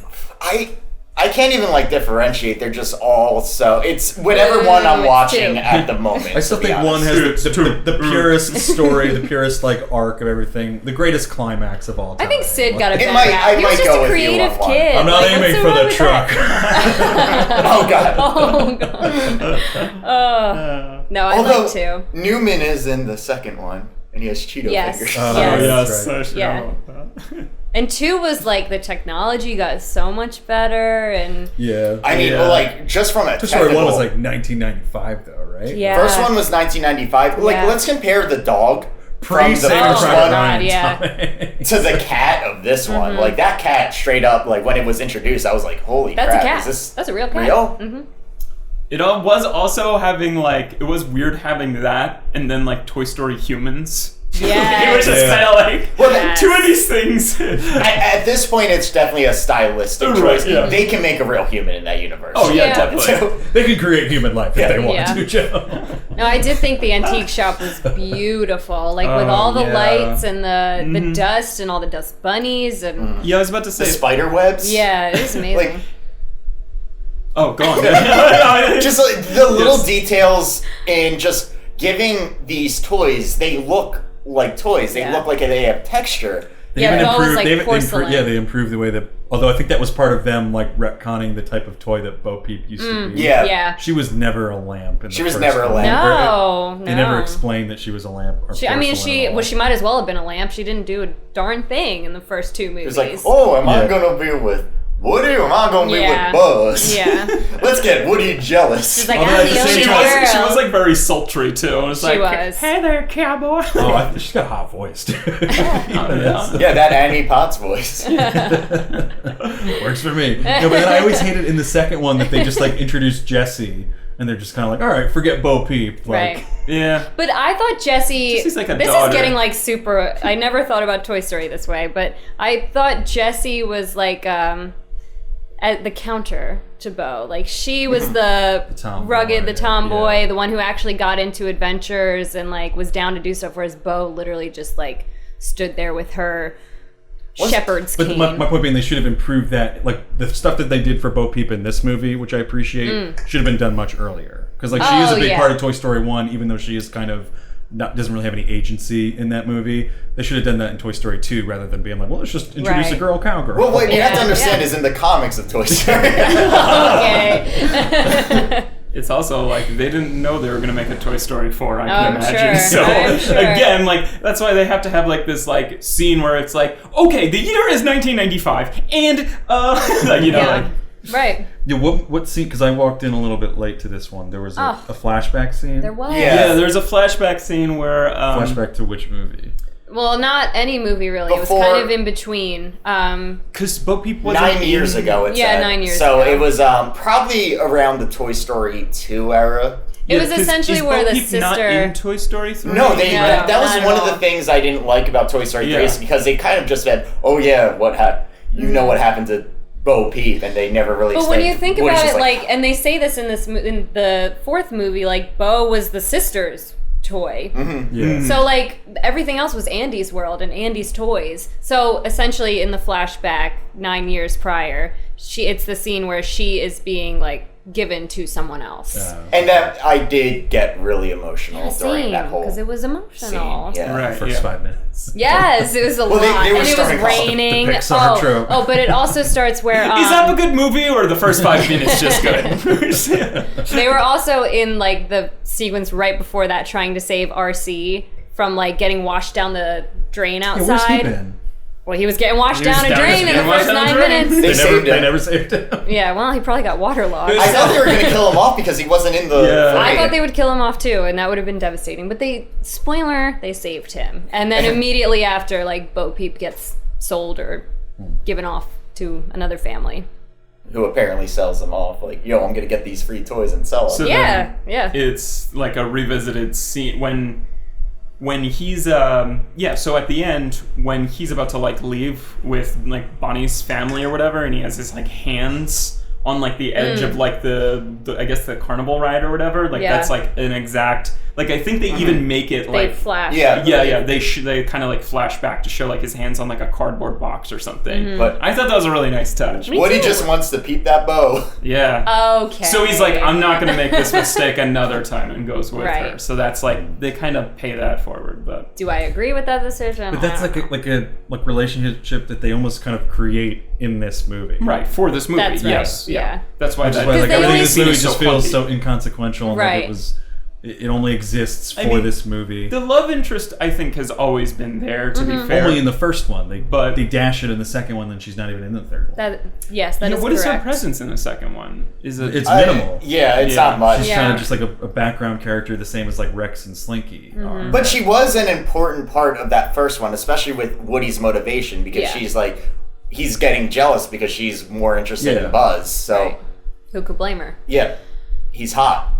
I can't even like differentiate. They're just all so. It's whatever one I'm It's watching 2. at the moment. I still to be think 1 honest. has It's the purest story, the purest like arc of everything, the greatest climax of all time. I think Sid got a It bad might- rap. I He might was just go a with you creative on one. kid. I'm not Like, aiming what's for wrong the with truck. that? Oh god. Oh god. No, I Although like 2. Newman is in the second one, and he has Cheeto Yes. fingers. Oh, Yes. yes, Right. I forgot Yeah. about that. And 2 was like the technology got so much better, and Yeah. I mean, Yeah. well, like just from a Toy Story 1 was technical- like 1995 though, right? yeah. First one was 1995. Like, Yeah. let's compare the dog from the Pre-Saving first Private one Ryan yeah. time. to the cat of this one. Like that cat, straight up, like when it was introduced, I was like, "Holy That's crap! a cat. Is this That's a real cat. real?" Mm-hmm. It all was also having like it was weird having that and then like Toy Story Humans. Yes. It was just Yeah. kind of like Yes. two of these things. At this point, it's definitely a stylistic Right, choice. yeah. They can make a real human in that universe. Oh yeah, Yeah. definitely. So, They could create human life if they want Yeah. to, Joe. No, I did think the antique shop was beautiful. Like with Oh, all the yeah. lights and the dust and all the dust bunnies and Yeah, I was about to the say. spider webs. yeah, it was amazing. Like, Oh, go on. just like the little Yes. details in just giving these toys, they look like toys. They Yeah. look like they have texture. Bo was like porcelain. They improved the way that. Although I think that was part of them like retconning the type of toy that Bo Peep used to be. Yeah. She was never a lamp. She was never a lamp. No, They never explained that she was a lamp. Or she might as well have been a lamp. She didn't do a darn thing in the first 2 movies. It was like, am I gonna be with Woody or am I gonna be with Buzz? Yeah. Let's get Woody jealous. She's like, I'm the only girl. She was like very sultry too. It was She like, was. hey there, cowboy. She's got a hot voice too. Yeah, that Annie Potts voice. Works for me. No, but then I always hated in the second one that they just like introduced Jessie. And they're just kind of like, all right, forget Bo Peep. Like, right. Yeah. But I thought Jessie's like a this daughter. is getting like super. I never thought about Toy Story this way, but I thought Jessie was like at the counter to Bo. Like she was the rugged, the tomboy, the one who actually got into adventures and like was down to do stuff. Whereas Bo literally just like stood there with her shepherd's cane. But my point being, they should have improved that. Like the stuff that they did for Bo Peep in this movie, which I appreciate, should have been done much earlier. Because like she is a big part of Toy Story 1, even though she is kind of doesn't really have any agency in that movie. They should have done that in Toy Story 2 rather than being like, well, let's just introduce a girl cowgirl. Well, what you have to understand is in the comics of Toy Story. Okay. It's also like they didn't know they were going to make a Toy Story 4, I can imagine. Sure. So again, like that's why they have to have like this like scene where it's like, okay, the year is 1995 and like right. Yeah, what scene? Because I walked in a little bit late to this one. There was a flashback scene. There was. Yeah, there's a flashback scene where flashback to which movie? Well, not any movie really. It was kind of in between. Because Bo Peep was 9 years ago. It said. 9 years so ago. It was probably around the Toy Story 2 era. It was essentially where the sister. Not in Toy Story 3? No, that was one of the things I didn't like about Toy Story 3 is because they kind of just said, "Oh yeah, what happened to Bo Peep," and they never really. But when you think about it, like, and they say this in the 4th movie, like Bo was the sister's toy. Mm-hmm. Yeah. So like everything else was Andy's world and Andy's toys. So essentially, in the flashback 9 years prior, it's the scene where she is being like given to someone else. And that I did get really emotional during that whole because it was emotional. Scene. Yeah. Right. First 5 minutes. Yes, it was a lot, they were and it was starting off the raining. Pixar trope. But it also starts where is that a good movie or the first 5 minutes just good? They were also in like the sequence right before that, trying to save RC from like getting washed down the drain outside. Where's he been? Well, he was getting washed down a drain in the first 9 minutes. They never saved him. Yeah, well, he probably got waterlogged. I thought they were going to kill him off because he wasn't in the frame. I thought they would kill him off too, and that would have been devastating. But they saved him. And then immediately after, like, Bo Peep gets sold or given off to another family. Who apparently sells them off. Like, yo, I'm going to get these free toys and sell them. So yeah. It's like a revisited scene when he's so at the end when he's about to like leave with like Bonnie's family or whatever, and he has his like hands on like the edge of like the I guess the carnival ride or whatever, like that's like an exact, like I think they even make it like They flash. they kind of like flash back to show like his hands on like a cardboard box or something. But I thought that was a really nice touch. Woody just wants to peep that bow. Yeah. Okay. So he's like, I'm not going to make this mistake another time, and goes with her. So that's like, they kind of pay that forward. But do I agree with that decision? But that's like a relationship that they almost kind of create in this movie. Right, for this movie. That's right. Yes. Yeah. That's why Which is why like everything in this movie is just feels so inconsequential, and right. like it only exists for this movie. The love interest, I think, has always been there, to be fair. Only in the first one. They dash it in the second one, then she's not even in the third one. That is correct. What is her presence in the second one? Is it? It's minimal. It's not much. She's kind of just like a background character, the same as like Rex and Slinky. But she was an important part of that first one, especially with Woody's motivation, because she's like, he's getting jealous because she's more interested in Buzz. So right. Who could blame her? Yeah, he's hot.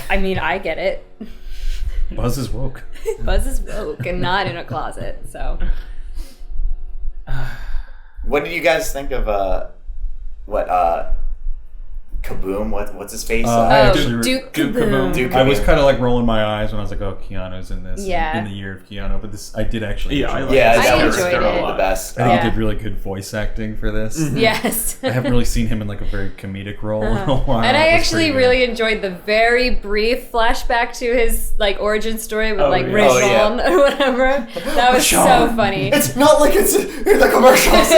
I mean, I get it. Buzz is woke. Buzz is woke and not in a closet, so. What did you guys think of Kaboom. What's his face? Duke Kaboom. Duke I was Kaboom. kind of like rolling my eyes when I was like, oh, Keanu's in this. Yeah. In the year of Keanu. But this, I did actually enjoy it. Yeah, I that enjoyed was it. the best. I think Yeah. he did really good voice acting for this. Yes. I haven't really seen him in like a very comedic role in a while. And I It was actually pretty good. really enjoyed the very brief flashback to his like origin story with like yeah. Rajon or whatever. That was so funny. It's not like it's in the commercials.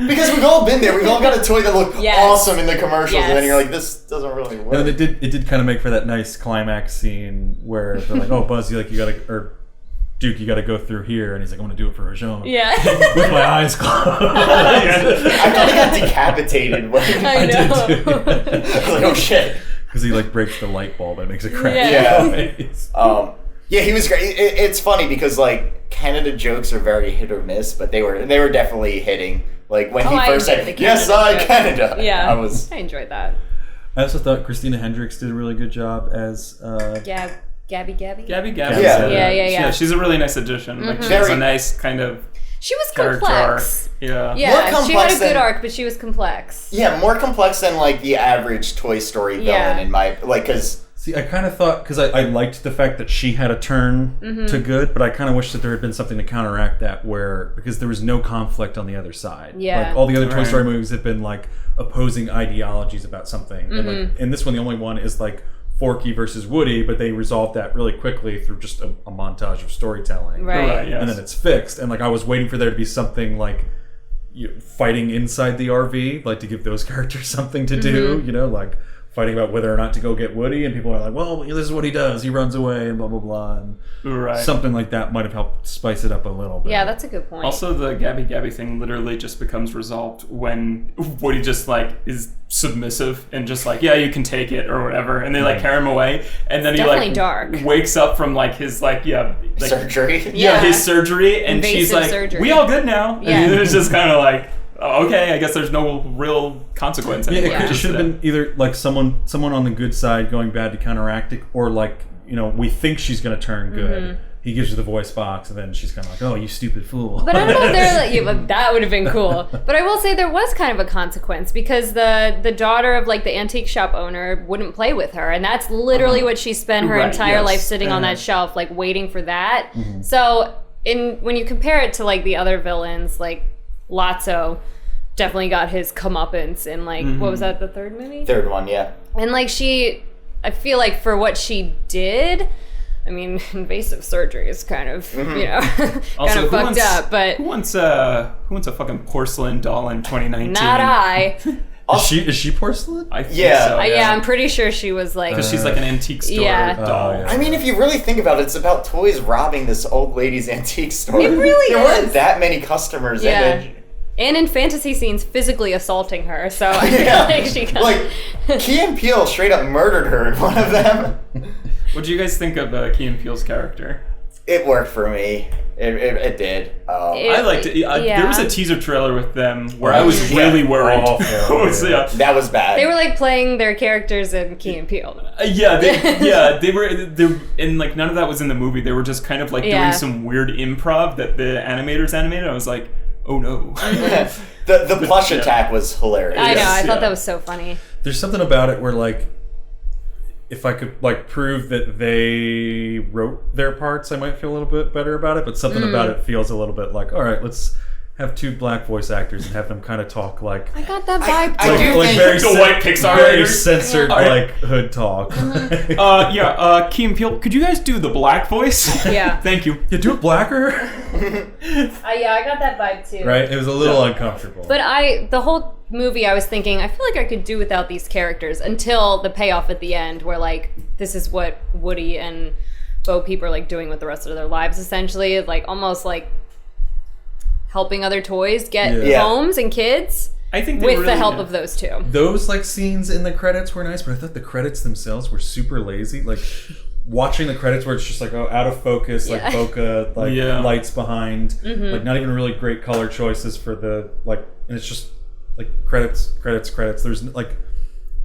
Because we've all been there. We've all got a toy that looked Yes. awesome in the commercials, and then Yes. you're like, this doesn't really work. And it did kind of make for that nice climax scene where they're like, oh, Buzz, you gotta, or Duke, you gotta go through here, and he's like, I'm gonna do it for Rajon. Yeah. With my eyes closed. I thought he got decapitated. When I know. I was like, oh shit. Because he like breaks the light bulb and makes a crack. Yeah. Yeah, he was great. It's funny because like Canada jokes are very hit or miss, but they were definitely hitting. Like when he I first enjoyed said, the "Yes, Canada I joke. Canada." Yeah. I enjoyed that. I also thought Christina Hendricks did a really good job as Gabby. Gabby. Yeah. She's a really nice addition. Like she Very- has a nice kind of She was character complex. arc. Yeah. Yeah, More she had complex a good than- arc, but she was complex. Yeah, more complex than like the average Toy Story villain Yeah. in my because. See, I kind of thought, because I liked the fact that she had a turn to good, but I kind of wish that there had been something to counteract that because there was no conflict on the other side. Yeah. Like, all the other Toy Right. Story movies have been, like, opposing ideologies about something. And, like, in this one, the only one is, like, Forky versus Woody, but they resolved that really quickly through just a montage of storytelling. Right. Yes. And then it's fixed. And, like, I was waiting for there to be something, like, fighting inside the RV, like, to give those characters something to do, you know, like... fighting about whether or not to go get Woody, and people are like, well, this is what he does. He runs away, and blah, blah, blah. And Right. something like that might have helped spice it up a little bit. Yeah, that's a good point. Also, the Gabby thing literally just becomes resolved when Woody just like is submissive and just like, yeah, you can take it or whatever, and they like carry him away, and then he definitely like dark. wakes up from like his like Surgery. Yeah. his surgery, and she's Invasive like, surgery. we all good now. Yeah. And it's just kind of like, oh, okay, I guess there's no real consequence. Yeah, anymore. it should have been either like someone on the good side going bad to counteract it, or like, you know, we think she's going to turn good. He gives her the voice box, and then she's kind of like, oh, you stupid fool. But I don't know if they're like, yeah, but that would have been cool. But I will say there was kind of a consequence because the daughter of like the antique shop owner wouldn't play with her, and that's literally what she spent her Right, entire yes. life sitting on that shelf, like waiting for that. So when you compare it to like the other villains, like Lotso definitely got his comeuppance in like what was that, the third movie? Third one, yeah. And like I feel like for what she did, I mean, invasive surgery is kind of, you know, kind Also, of who fucked wants- up, but Who wants a fucking porcelain doll in 2019? not I. Is she porcelain? I think Yeah. so, Yeah, I'm pretty sure she was like, Because she's like an antique store Yeah. doll. yeah. I mean, if you really think about it, it's about toys robbing this old lady's antique store. It really there weren't is. that many customers Yeah. in it. and in fantasy scenes, physically assaulting her. So I feel Yeah. like she got Like, Key and Peele straight up murdered her in one of them. What do you guys think of Key and Peele's character? It worked for me. It did. I liked it. Yeah. There was a teaser trailer with them where I was Yeah. really worried. Awful, yeah. That was bad. They were like playing their characters in Key and Peele. They were, and like none of that was in the movie. They were just kind of like Yeah. doing some weird improv that the animators animated. I was like, oh no. the plush Yeah. attack was hilarious. I know. I Yeah. thought that was so funny. There's something about it where, like, if I could, like, prove that they wrote their parts, I might feel a little bit better about it. But something about it feels a little bit like, all right, let's have two black voice actors and have them kind of talk like... I got that vibe I too. do like think very the white Pixar very writers. censored, Yeah. like, hood talk. Key and Peele, could you guys do the black voice? Yeah. Thank you. You do it blacker? Yeah, I got that vibe too. Right? It was a little uncomfortable. But the whole movie, I was thinking, I feel like I could do without these characters until the payoff at the end, where like this is what Woody and Bo Peep are like doing with the rest of their lives, essentially, like almost like helping other toys get Yeah. homes and kids I think they with really the help did. of those two. Those, like, scenes in the credits were nice, but I thought the credits themselves were super lazy. Like, watching the credits where it's just like, oh, out of focus, like Yeah. bokeh, like Yeah. lights behind, like not even really great color choices for the, like, and it's just like credits. There's like,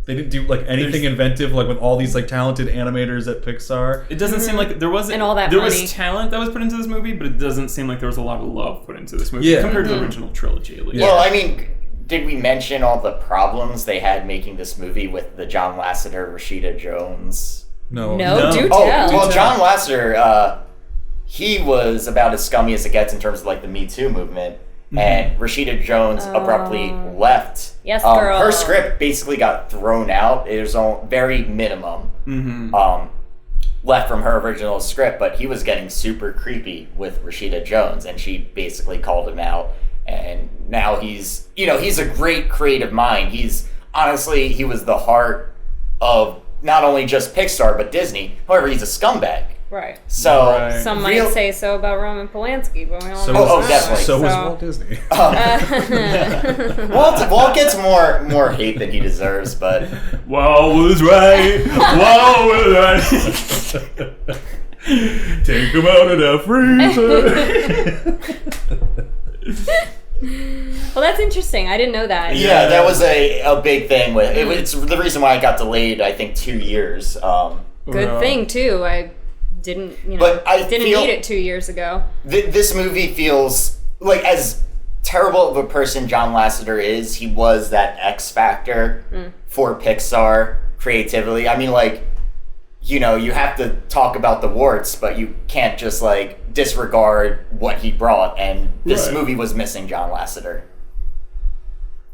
they didn't do like anything inventive, like with all these like talented animators at Pixar. It doesn't seem like there wasn't And all that there money. was talent that was put into this movie, but it doesn't seem like there was a lot of love put into this movie Yeah. compared to the original trilogy at least. Well, I mean, did we mention all the problems they had making this movie with the John Lasseter, Rashida Jones? No, do Oh, tell. well, John Lasseter, he was about as scummy as it gets in terms of like the Me Too movement. And Rashida Jones abruptly left. Yes, girl. Her script basically got thrown out. It was on very minimum left from her original script, but he was getting super creepy with Rashida Jones, and she basically called him out. And now he's a great creative mind. He was the heart of not only just Pixar, but Disney. However, he's a scumbag. Right. So some might say so about Roman Polanski, but we all know. Definitely. So was Walt Disney. Walt gets more hate than he deserves, but Walt was right. Walt was right. Take him out of the freezer. Well, that's interesting. I didn't know that. yeah, that was a big thing with it. It's the reason why it got delayed. I think 2 years. Good thing too. I didn't, But I didn't feel- need it 2 years ago. This movie feels like, as terrible of a person John Lasseter is, he was that X factor for Pixar creatively. I mean, like, you have to talk about the warts, but you can't just like disregard what he brought. And this movie was missing John Lasseter.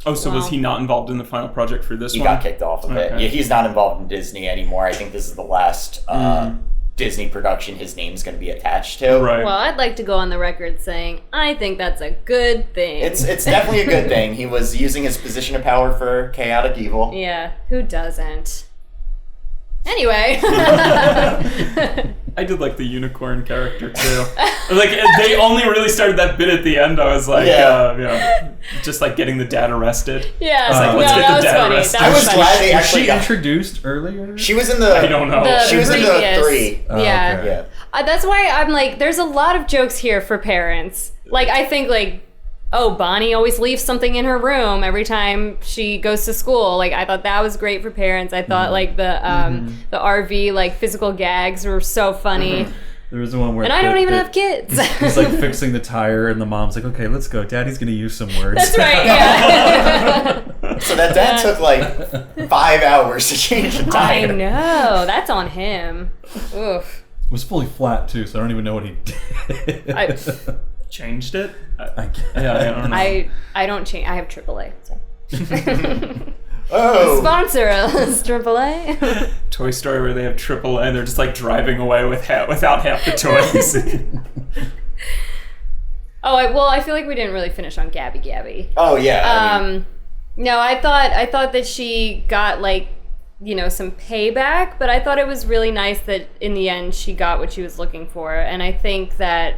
Oh, so was he not involved in the final project for this He one? got kicked off of it. Yeah, he's not involved in Disney anymore. I think this is the last Disney production his name's going to be attached to. Right. Well, I'd like to go on the record saying I think that's a good thing. It's definitely a good thing. He was using his position of power for chaotic evil. Yeah, who doesn't? Anyway. I did like the unicorn character too. Like they only really started that bit at the end. I was like, just like getting the dad arrested. Yeah, like, let's get that the was dad funny. arrested. That I was funny. glad they Was actually she got... introduced earlier? She was in the... I don't know. She was in the previous- 3. Yeah. okay. Yeah. That's why I'm like, there's a lot of jokes here for parents. Like, I think, like, oh, Bonnie always leaves something in her room every time she goes to school. Like, I thought that was great for parents. I thought, like, the RV, like, physical gags were so funny. There was the one where... And I don't even have kids. He's like fixing the tire, and the mom's like, okay, let's go. Daddy's going to use some words. That's right, yeah. So that dad took like 5 hours to change the I tire. know. That's on him. Oof. It was fully flat, too, so I don't even know what he did. Changed it? I I don't know. I don't change. I have AAA. So. Oh. Sponsor us, AAA. Toy Story where they have AAA and they're just like driving away without half the toys. I feel like we didn't really finish on Gabby Gabby. Oh, yeah. I mean, No, I thought that she got like, some payback, but I thought it was really nice that in the end she got what she was looking for. And I think that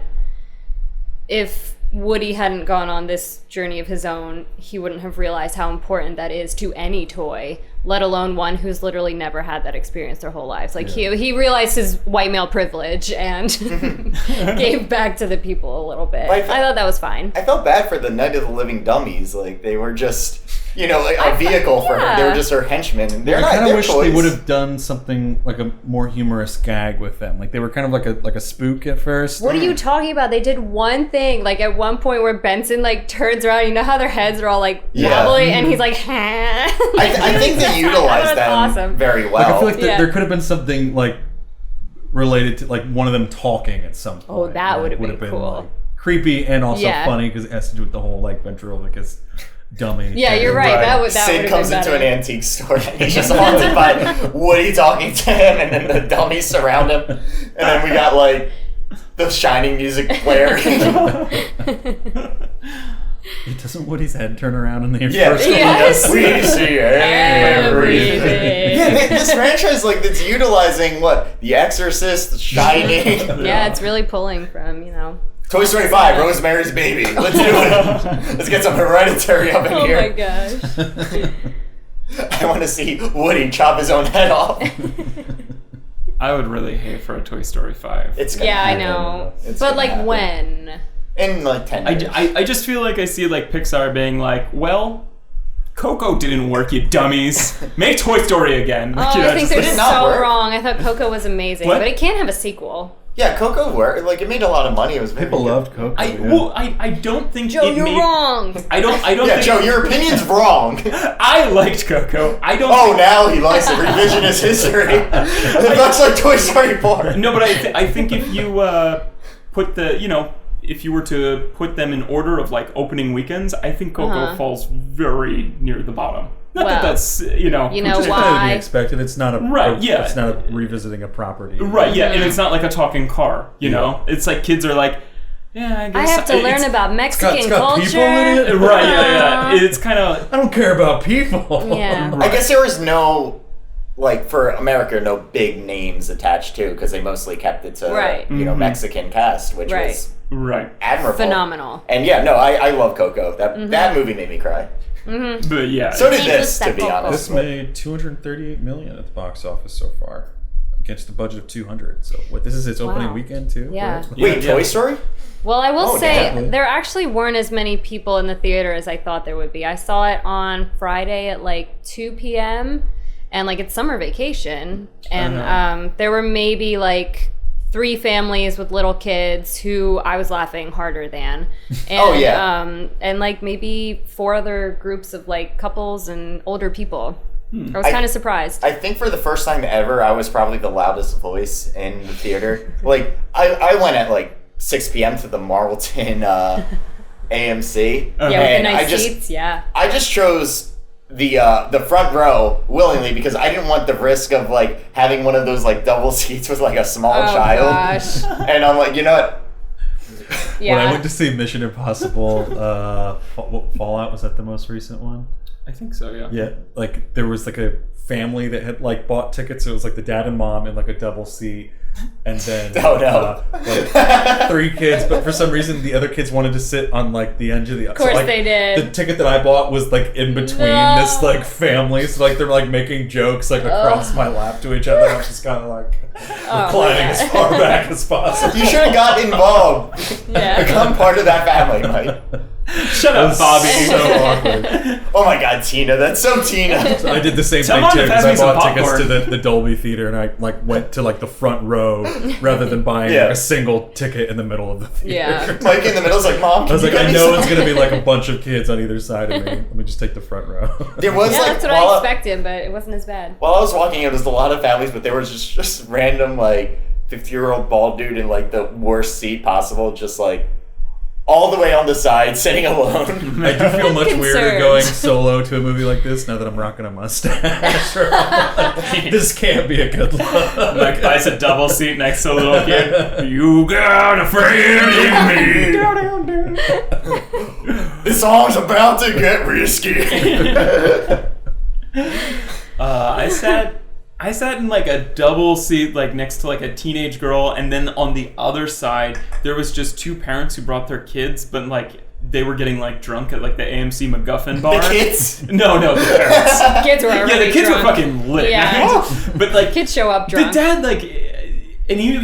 if Woody hadn't gone on this journey of his own, he wouldn't have realized how important that is to any toy, let alone one who's literally never had that experience their whole lives. Like he realized his white male privilege and gave back to the people a little bit. I thought that was fine. I felt bad for the Night of the Living Dummies. Like, they were just, like a vehicle for her. They were just her henchmen. And they're I not kind of their wish toys. they would have done something like a more humorous gag with them. Like they were kind of like a spook at first. What are you talking about? They did one thing, like at one point where Benson like turns around. You know how their heads are all like wobbly, and he's like, I think they utilized them very well. Like I feel like Yeah. there could have been something like related to like one of them talking at some point. Oh, that would have Would been cool. like, creepy and also Yeah. funny because it has to do with the whole like ventriloquist dummy. Yeah, thing. you're right. That would Sid have comes been into better. an antique store and he's just haunted by Woody talking to him, and then the dummies surround him, and then we got like the Shining music blaring. Doesn't Woody's head turn around in the Yes. Yes. We see everything. Everything. Yeah, this franchise that's utilizing what? The Exorcist, Shining, Yeah, it's really pulling from, Toy Story 5, Rosemary's Baby. Let's do it. Let's get some Hereditary up in Oh here. my gosh. I want to see Woody chop his own head off. I would really hate for a Toy Story 5. It's gonna Yeah, I happen. know. It's But gonna like happen. when? In like 10 years. I just feel like I see like Pixar being like, well, Coco didn't work, you dummies. Make Toy Story again. Oh, I think they're did it not so work? wrong. I thought Coco was amazing, What? but it can't have a sequel. Yeah, Coco worked. Like, it made a lot of money. It was very People good. loved Coco. I don't think Joe, you're wrong. I don't Yeah, think... Joe, your opinion's wrong. I liked Coco. I don't... Oh, now he likes the revisionist history. That's like Toy Story 4. No, but I think if you put the, if you were to put them in order of like opening weekends, I think Coco falls very near the bottom. Not that that's, You know Just why? kind of be expected. It's not a It's not a revisiting a property. Right, yeah, and it's not like a talking car, you know? It's like kids are like, yeah, I guess... I have to learn about Mexican it's got culture. people in it? Right, yeah. It's kind of... I don't care about people. Yeah. I guess there was no, like, for America, no big names attached to, because they mostly kept it to, Mexican cast, which was admirable. Phenomenal. And yeah, no, I love Coco. That movie made me cry. But yeah. So did this, to be honest. This made $238 million at the box office so far, against a budget of $200. So this is its opening weekend too. Yeah. Correct? Wait, Toy Story? Well, I will say definitely. there actually weren't as many people in the theater as I thought there would be. I saw it on Friday at like 2 p.m. and like it's summer vacation, and there were maybe like 3 families with little kids who I was laughing harder than. And, and like maybe 4 other groups of like couples and older people. I was kind of surprised. I think for the first time ever, I was probably the loudest voice in the theater. Like, I went at like 6 p.m. to the Marlton AMC. Yeah, with the nice seats, I just chose the front row willingly because I didn't want the risk of like having one of those like double seats with like a small child. Gosh. And I'm like, you know what? Yeah. When I went to see Mission Impossible Fallout, was that the most recent one? I think so, yeah. Yeah, like there was like a family that had like bought tickets. So it was like the dad and mom in like a double seat, and then like 3 kids. But for some reason, the other kids wanted to sit on like the edge of the. Of course, they did. The ticket that I bought was like in between this like family, so like they're like making jokes like across my lap to each other. I was just kind of like reclining as far back as possible. You should have got involved. Become part of that family, Mike. Shut up, Bobby. So awkward. Oh my God, Tina! That's so Tina. So I did the same thing too because I bought tickets to the Dolby Theater and I like went to like the front row rather than buying like, a single ticket in the middle of the theater. Yeah. Mike in the middle is like, Mom. I was like, I know it's gonna be like a bunch of kids on either side of me. Let me just take the front row. There was that's what I expected, but it wasn't as bad. While I was walking, it was a lot of families, but there was just random like 50-year-old bald dude in like the worst seat possible, just like. All the way on the side, sitting alone. I do feel much weirder going solo to a movie like this now that I'm rocking a mustache. This can't be a good look. Like buys a double seat next to a little kid. You got a friend in me. This song's about to get risky. I sat in like a double seat, like next to like a teenage girl, and then on the other side there was just 2 parents who brought their kids, but like they were getting like drunk at like the AMC MacGuffin bar. The kids? No, the parents. Kids were already the kids drunk. were fucking lit. Yeah. But like kids show up drunk. The dad like, and he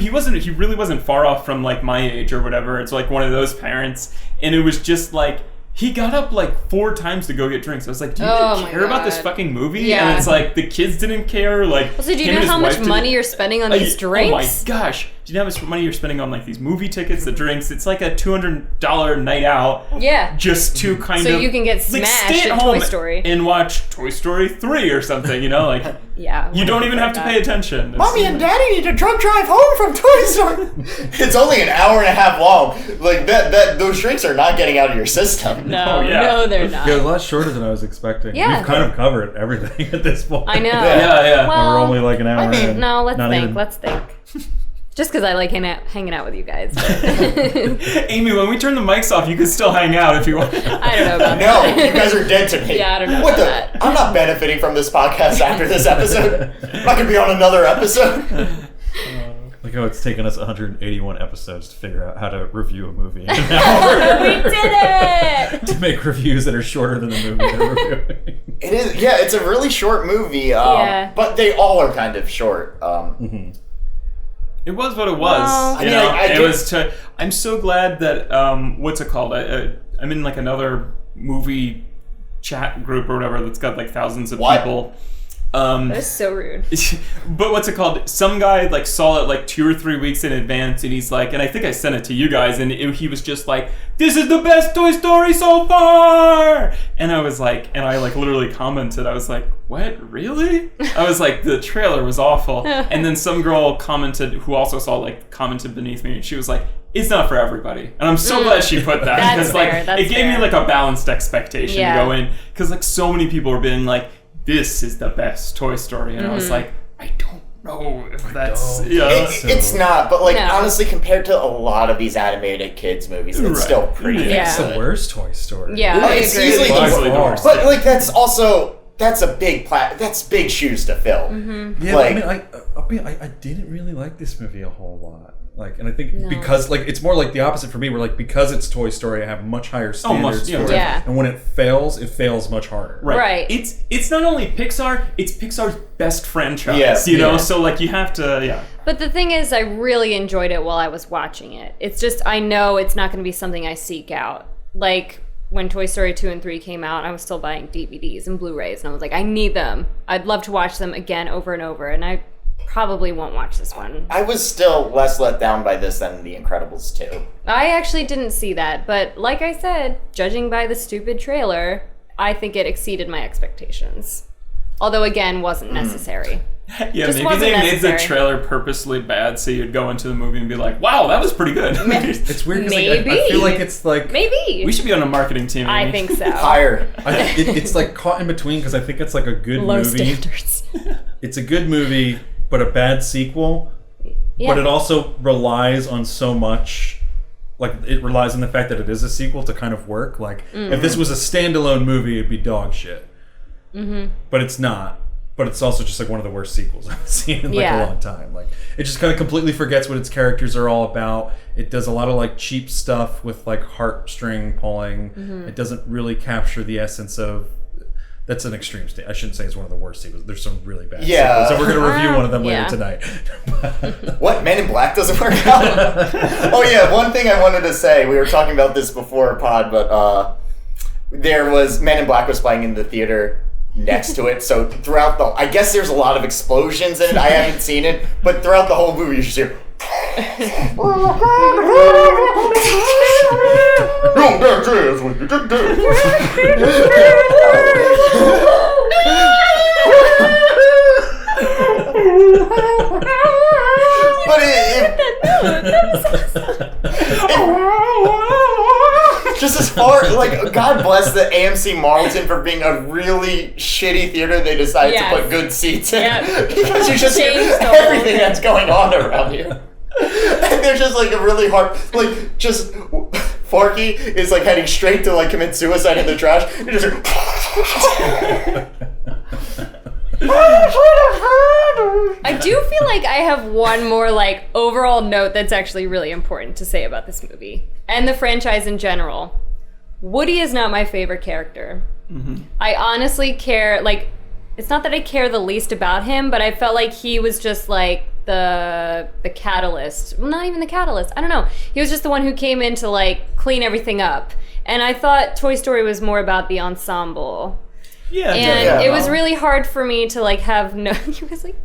really wasn't far off from like my age or whatever. It's like one of those parents, and it was just like. He got up like 4 times to go get drinks. I was like, do you care about this fucking movie? Yeah. And it's like, the kids didn't care. Like, also, do you know how much money you're spending on these drinks? Oh my gosh. Do you know how much money you're spending on like these movie tickets, the drinks? It's like a $200 night out. Yeah. Just to kind of. So you can get smashed at Toy Story. And watch Toy Story 3 or something, you know? Like, yeah. You don't even have to pay attention. Mommy and Daddy need a drunk drive home from Toy Story. It's only an hour and a half long. Like, those drinks are not getting out of your system. No, no, they're not. Yeah, a lot shorter than I was expecting. Yeah. We've kind of covered everything at this point. I know. Yeah. Well, we're only like an hour in. No, let's think. Just because I like hanging out with you guys. Amy, when we turn the mics off, you can still hang out if you want. I don't know about No, that. you guys are dead to me. Yeah, I don't know What about that. I'm not benefiting from this podcast after this episode. I'm not going to be on another episode. Like how it's taken us 181 episodes to figure out how to review a movie. In an hour. We did it! To make reviews that are shorter than the movie they're reviewing. It is, yeah, it's a really short movie, but they all are kind of short. It was what it was. Well, I'm so glad that what's it called? I'm in like another movie chat group or whatever that's got like thousands of people. That's so rude. But what's it called? Some guy like saw it like 2 or 3 weeks in advance, and he's like, and I think I sent it to you guys, and he was just like, "This is the best Toy Story so far!" And I was like, and I like literally commented, I was like, "What? Really?" I was like, the trailer was awful. And then some girl commented, who also saw like commented beneath me, and she was like, "It's not for everybody." And I'm so glad she put that, That's because like fair, it gave me like a balanced expectation to go in, because like so many people were being like, "This is the best Toy Story," and I was like, I don't know if that's it's not, but like No. honestly, compared to a lot of these animated kids movies, it's still pretty Yeah. It's the worst Toy Story. Yeah, I It's agree. easily Easily the worst. But like that's a big that's big shoes to fill. Yeah, Like- I didn't really like this movie a whole lot. Like, and I think because like it's more like the opposite for me. Where like because it's Toy Story, I have much higher standards for it, Yeah. and when it fails much harder. Right. It's not only Pixar, it's Pixar's best franchise. Yeah. You know, Yeah. so like you have to, But the thing is, I really enjoyed it while I was watching it. It's just, I know it's not going to be something I seek out. Like, when Toy Story 2 and 3 came out, I was still buying DVDs and Blu-rays, and I was like, I need them. I'd love to watch them again over and over, and I probably won't watch this one. I was still less let down by this than The Incredibles 2. I actually didn't see that, but like I said, judging by the stupid trailer, I think it exceeded my expectations. Although, again, wasn't necessary. Yeah, Just maybe wasn't they made the necessary. trailer purposely bad so you'd go into the movie and be like, "Wow, that was pretty good." It's weird because like, I Maybe. feel like it's like Maybe. We should be on a marketing team. I Amy. think so. Higher. it's like caught in between because I think it's like a good Low movie. standards. It's a good movie, but a bad sequel. Yeah. But it also relies on so much. Like it relies on the fact that it is a sequel to kind of work. Like if this was a standalone movie, it'd be dog shit. But it's not. But it's also just like one of the worst sequels I've seen in like a long time. Like it just kind of completely forgets what its characters are all about. It does a lot of like cheap stuff with like heartstring pulling. It doesn't really capture the essence of. That's an extreme state. I shouldn't say it's one of the worst sequels. There's some really bad sequels. So we're gonna review one of them later tonight. What? Men in Black doesn't work out? Oh yeah, one thing I wanted to say, we were talking about this before pod, but there was Men in Black was playing in the theater next to it, so throughout I guess there's a lot of explosions in it. I haven't seen it, but throughout the whole movie you just hear but just as far like God bless the AMC Marlton for being a really shitty theater they decided to put good seats in because you just hear everything that's going on around you. And there's just like a really hard like just Forky is like heading straight to like commit suicide in the trash and just I do feel like I have one more like overall note that's actually really important to say about this movie and the franchise in general. Woody is not my favorite character. I honestly care, like, it's not that I care the least about him, but I felt like he was just like the catalyst. Well, not even the catalyst. I don't know. He was just the one who came in to like clean everything up. And I thought Toy Story was more about the ensemble. And it was really hard for me to like have no. He was like,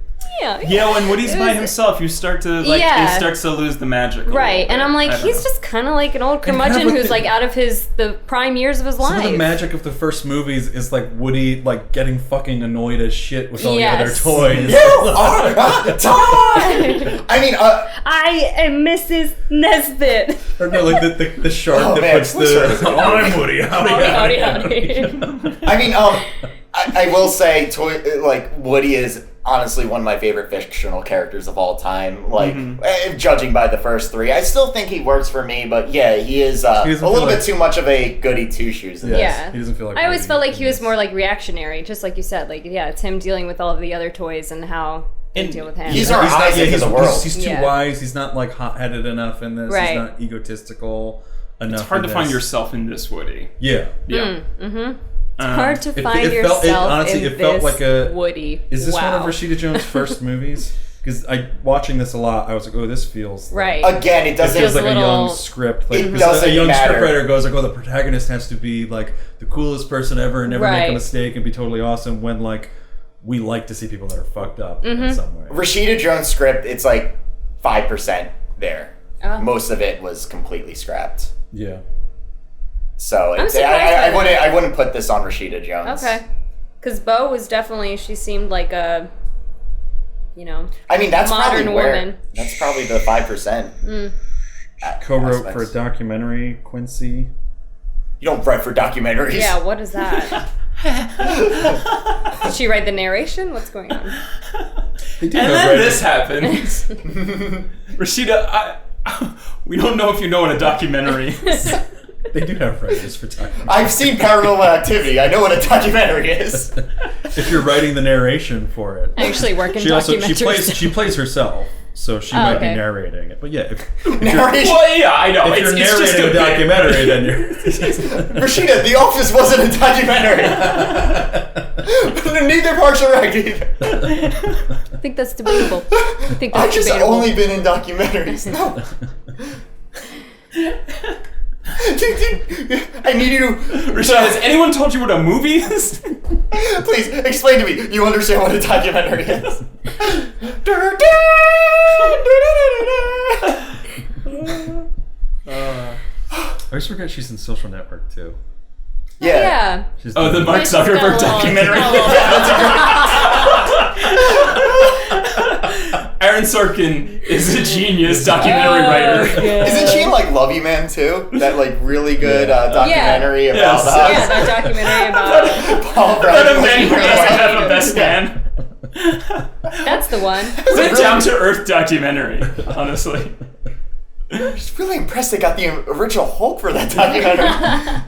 when Woody's by himself, you start to like it starts to lose the magic. Right, and I'm like, he's just kind of like an old curmudgeon who's like out of the prime years of his life. Some of the magic of the first movies is like Woody like getting fucking annoyed as shit with all the other toys. You are a toy! I mean, I am Mrs. Nesbit. Or no, like the shark that puts the I'm Woody. Howdy. I mean, I will say, Woody is honestly one of my favorite fictional characters of all time. Like, judging by the first three, I still think he works for me. But yeah, he is a little bit too much of a goody two shoes. He doesn't feel like. I always felt like he was more like reactionary, just like you said. Like, it's him dealing with all of the other toys and how they deal with him. He's our Isaac of the world. He's too wise. He's not like hot-headed enough in this. He's not egotistical enough. It's hard to find yourself in this Woody. Yeah. It's hard to find yourself honestly, in it felt like a Woody. Is this one of Rashida Jones' first movies? Because watching this a lot, I was like, oh, this feels right. Again, it doesn't. It feels like a young script. Like, it doesn't a young matter. scriptwriter goes like, oh, the protagonist has to be like the coolest person ever and never make a mistake and be totally awesome. When like we like to see people that are fucked up in some way. Rashida Jones' script, it's like 5% there. Oh. Most of it was completely scrapped. Yeah. So I'm it's, surprised I wouldn't put this on Rashida Jones. Okay. Because Bo was definitely, she seemed like a, I mean, that's modern probably where, woman. that's probably the 5%. Co-wrote for a documentary, Quincy. You don't write for documentaries. Yeah, what is that? Did she write the narration? What's going on? They do And have then writers. this happens. Rashida, we don't know if you know what a documentary is. They do have writers for documentaries. I've seen Paranormal Activity. I know what a documentary is. If you're writing the narration for it. I actually work in She documentaries. plays herself, so she might be narrating it. But yeah, if Narration. Well, yeah, I know. if you're it's just narrating a bit. documentary, then you're... Rashida, The Office wasn't a documentary. Neither Parks and Rec either. I think that's debatable. I've just only been in documentaries. No. I need you to... Rashida, has anyone told you what a movie is? Please, explain to me. You understand what a documentary is. I always forget she's in Social Network, too. Yeah. She's Oh, the Mark She's got a Zuckerberg little- documentary. Aaron Sorkin is a genius documentary writer. Isn't she in, like, Love You Man, too? That, like, really good documentary about... Yes. Yeah, that documentary about... Paul But a Rudd man who was- doesn't have a best man. That's the one. It's a down-to-earth documentary, honestly. I'm just really impressed they got the original Hulk for that documentary.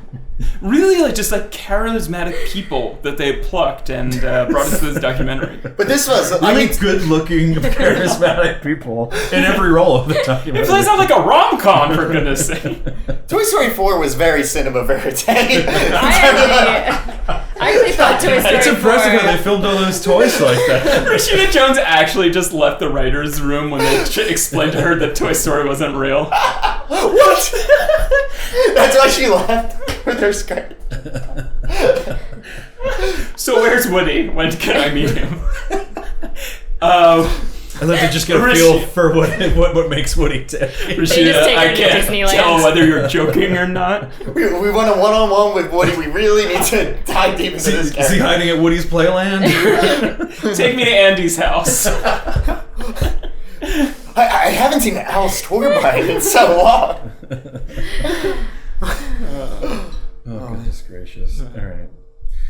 Really, like, just like charismatic people that they plucked and brought into this documentary. But this was... really good-looking, charismatic people in every role of the It documentary. plays out like a rom-com, for goodness sake. Toy Story 4 was very cinema verite. I actually thought Toy Story It's impressive 4. how they filmed all those toys like that. Rashida Jones actually just left the writer's room when they explained to her that Toy Story wasn't real. What? That's why she left with her skirt. So where's Woody? When can I meet him? I'd like to just get a feel for what makes Woody tick. Rashida, take her I to can't Disneyland. tell whether you're joking or not. We want a one-on-one with Woody. We really need to dive deep into this Is he character. hiding at Woody's Playland? Take me to Andy's house. I haven't seen Alice Torbine in so long. Oh, goodness gracious. All right.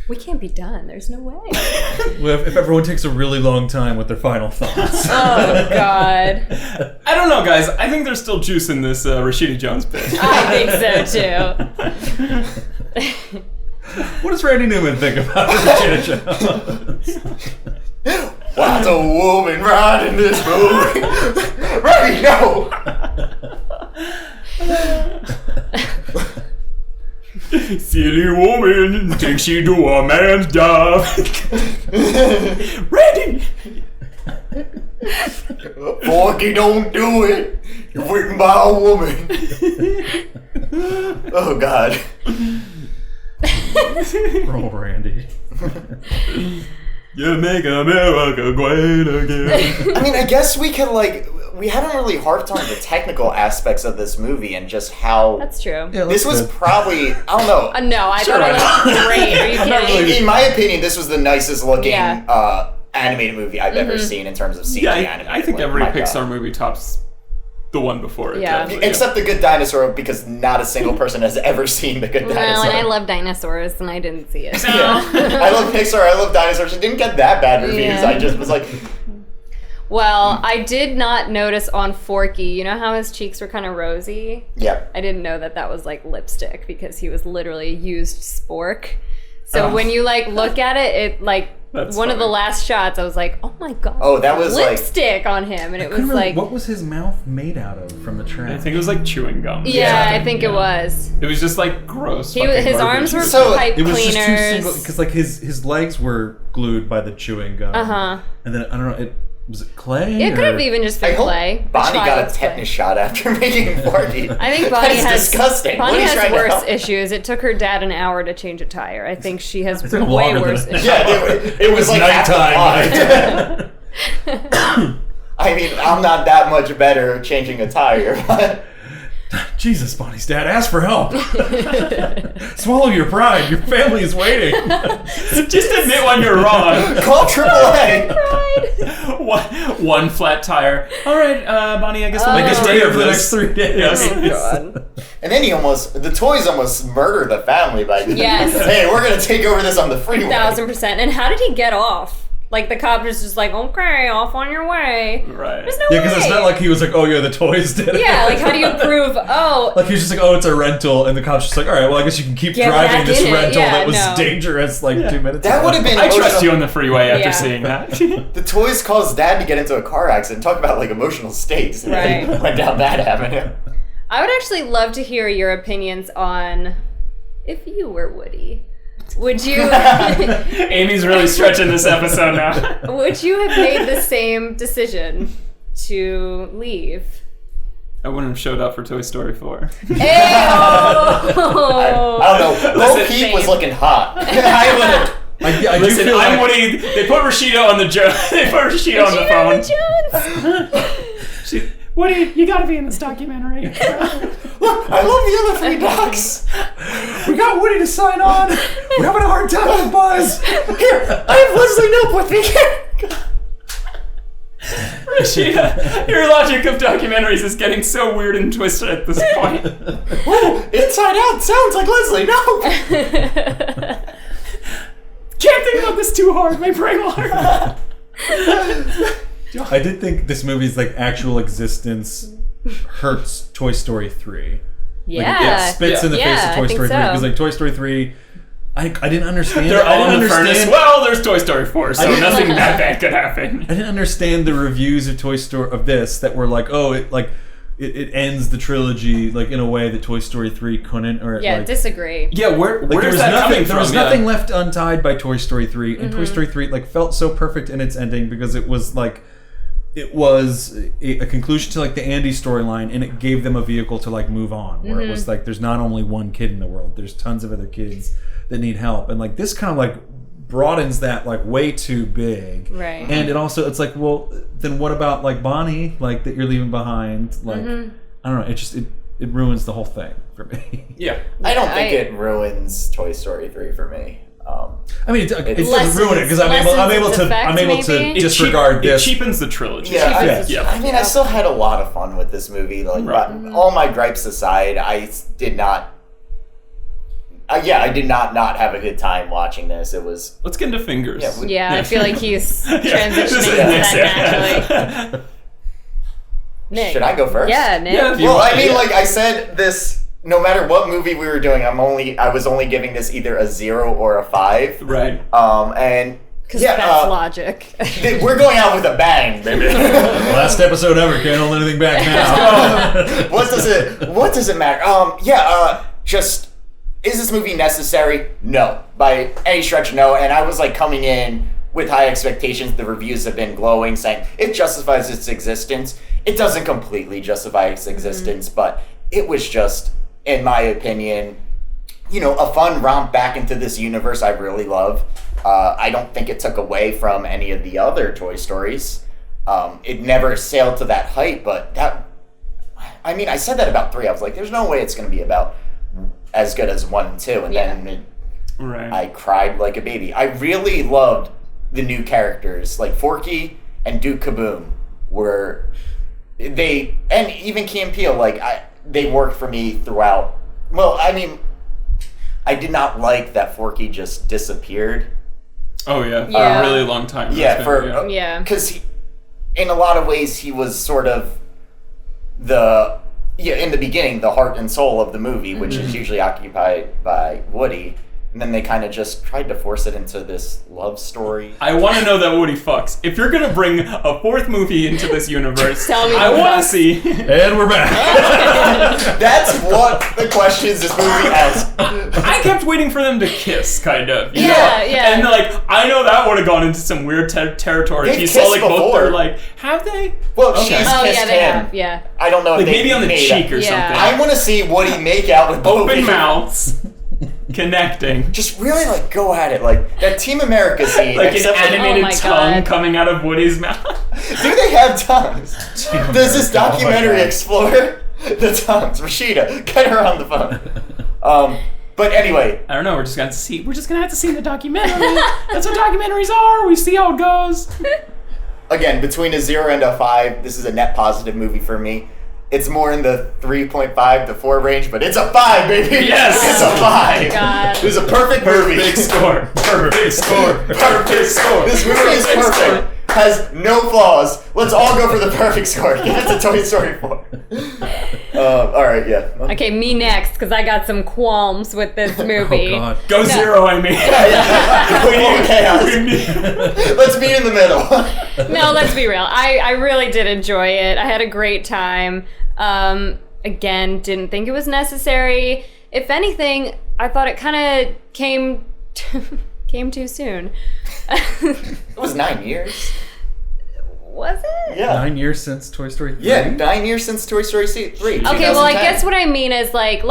We can't be done. There's no way. Well, if everyone takes a really long time with their final thoughts. Oh, God. I don't know, guys. I think there's still juice in this Rashida Jones bit. I think so, too. What does Randy Newman think about Rashida Jones? Why's a woman riding this movie? Randy, no! Silly woman thinks she do a man's job. Randy! Forky, don't do it. You're written by a woman. Oh, God. Roll Randy. You make America great again. I mean, I guess we could, we haven't really harped on the technical aspects of this movie and just how... That's true. This was probably, I don't know. No, I thought it was great. Are you kidding? In my opinion, this was the nicest looking Yeah. animated movie I've ever seen in terms of CG Yeah, animated. I think Like, every my Pixar God. movie tops the one before it. Yeah. definitely. Except The Good Dinosaur, because not a single person has ever seen The Good No, Dinosaur. and I love dinosaurs, and I didn't see it. I love Pixar, I love dinosaurs. It didn't get that bad reviews. Yeah. I just was like, Well, I did not notice on Forky, you know how his cheeks were kind of rosy? yeah. I didn't know that was like lipstick because he was literally used spork. So when you look at it, That's one of the funny. last shots, I was like, oh my God. Oh, that was lipstick on him. And it was like, what was his mouth made out of from the track? I think it was like chewing gum. yeah, I think it was. It was just like gross. His fucking arms were garbage. So, pipe It was cleaners. just too single because his legs were glued by the chewing gum. Uh-huh. And then I don't know Was it clay? It could have even just been I hope clay. Bonnie got a child's clay. tetanus shot after making Forky. I think Bonnie That's disgusting. Bonnie What are you has trying to worse help? issues. It took her dad an hour to change a tire. I think she has took way longer worse than issues. Yeah, it was like nighttime. nighttime. I mean, I'm not that much better at changing a tire, but Jesus, Bonnie's dad, ask for help. Swallow your pride. Your family is waiting. Just admit when you're wrong. call AAA. One flat tire. All right, Bonnie, I guess we'll Make make us a stay day here of for the this. next 3 days. Yes. And then the toys almost murder the family by Yes. Hey, we're gonna take over this on the freeway. 1,000%. And how did he get off? Like, the cop was just like, okay, off on your way. Right. There's no Yeah, way. because it's not like he was like, oh yeah, the toys did it. Yeah, like, how do you prove, Like he was just like, oh, it's a rental, and the cop's just like, all right, well, I guess you can keep Get driving back this in it. rental Yeah, that was no. dangerous 2 minutes That ago. would have been. I trust emotional. you on the freeway after Yeah. seeing that. The toys caused Dad to get into a car accident. Talk about like emotional stakes. And Right. they went down that avenue. I would actually love to hear your opinions on if you were Woody. Would you Amy's really stretching this episode now. would you have made the same decision to leave? I wouldn't have showed up for Toy Story 4. Ayo! I don't know. Bo Peep was Same. looking hot. I would have. I do Listen, feel I'm like, Woody. They put Rashida on the They put Rashida on the phone. Jones. Woody, you gotta be in this documentary. Look, I love the other 3 docs. we got Woody to sign on. We're having a hard time with Buzz. Here, I have Leslie Knope with me. Rashida, your logic of documentaries is getting so weird and twisted at this point. Oh, Inside Out sounds like Leslie Knope. Can't think about this too hard. My brain will hurt. I did think this movie's like actual existence hurts Toy Story 3. Yeah. Like, it spits in the face Yeah, of I Toy think Story 3 so. because like Toy Story 3, I didn't understand. They're I all didn't in the furnace. understand. Well, there's Toy Story 4, so didn't- nothing that bad could happen. I didn't understand the reviews of Toy Story of this that were like, oh, it ends the trilogy like in a way that Toy Story 3 couldn't, or Yeah, like, disagree. Yeah, where like, is that coming from? There was Yeah. nothing left untied by Toy Story 3, and Toy Mm-hmm. Story 3 like felt so perfect in its ending because it was like it was a conclusion to like the Andy storyline, and it gave them a vehicle to like move on. Where it was like there's not only one kid in the world, there's tons of other kids that need help, and like this kind of like broadens that like way too big. Right. And it also it's like, well, then what about like Bonnie, like that you're leaving behind? Like I don't know, it just it ruins the whole thing for me. Yeah. I don't think I- it ruins Toy Story 3 for me. I mean, it doesn't Lessens- ruin it because I'm able its to effect, to maybe? disregard It this. cheapens the trilogy. Yeah, Yes. Yeah. I mean, I still had a lot of fun with this movie. Like, Right. all my gripes aside, I did not. I did not have a good time watching this. It was. Let's get into fingers. Yeah, we- Yeah, I feel like he's Yeah. transitioning This is into Nick's, that yeah. naturally. Nick. Should I go first? Yeah, Nick. Yeah, if you Well, want, I mean, yeah. like I said, this. No matter what movie we were doing, I was only giving this either a 0 or a 5. Right. And Because yeah, that's logic. we're going out with a bang, baby. Last episode ever. Can't hold anything back now. What does it matter? Just is this movie necessary? No, by any stretch, no. And I was like coming in with high expectations. The reviews have been glowing, saying it justifies its existence. It doesn't completely justify its existence, but it was just, in my opinion, a fun romp back into this universe I really love. I don't think it took away from any of the other Toy Stories. It never sailed to that height, but I said that about 3. I was like, there's no way it's going to be about as good as 1 and 2. And then Right. I cried like a baby. I really loved the new characters, like Forky and Duke Kaboom and even Key and Peele, they worked for me throughout. Well, I mean, I did not like that Forky just disappeared. Oh yeah. Yeah. For a really long time. Yeah, That's Yeah. because in a lot of ways he was sort of in the beginning, the heart and soul of the movie, which is usually occupied by Woody. And then they kind of just tried to force it into this love story. I want to know that Woody fucks. If you're gonna bring a 4th movie into this universe, Tell me I who want fucks. to see. And we're back. That's what the questions this movie asks. I kept waiting for them to kiss, kind of. you Yeah, know? yeah. And I know that would have gone into some weird territory. They've You saw like kissed both before. their like, have they? Well, Okay. she's Oh kissed yeah, they him. have. Yeah. I don't know if Like they maybe on the made cheek out. or Yeah. something. I want to see Woody make out with Bobby. Open mouths, connecting. Just really like go at it, like that Team America scene. Like an except for- animated Oh my tongue God. coming out of Woody's mouth. Do they have tongues? Does this documentary God. explore the tongues? Rashida, get her on the phone. But anyway, I don't know. We're just gonna see. We're just gonna have to see the documentary. That's what documentaries are. We see how it goes. again, between a 0 and a 5, this is a net positive movie for me. It's more in the 3.5 to 4 range, but it's a 5, baby. Yes! It's a 5. God. It was a perfect movie. Perfect score. Perfect score. Perfect score. This movie is Perfect score. perfect. Has no flaws. Let's all go for the perfect score. Give it to Toy Story 4. All right, yeah. Okay, me next, because I got some qualms with this movie. Oh God. Go 0, Amy. We need chaos. Let's meet in the middle. No, let's be real. I really did enjoy it. I had a great time. Again, didn't think it was necessary. If anything, I thought it kind of came too soon. It was 9 years. Was it? Yeah. 9 years since Toy Story 3? Yeah, 9 years since Toy Story 3. Okay, well, I 2010. guess what I mean is like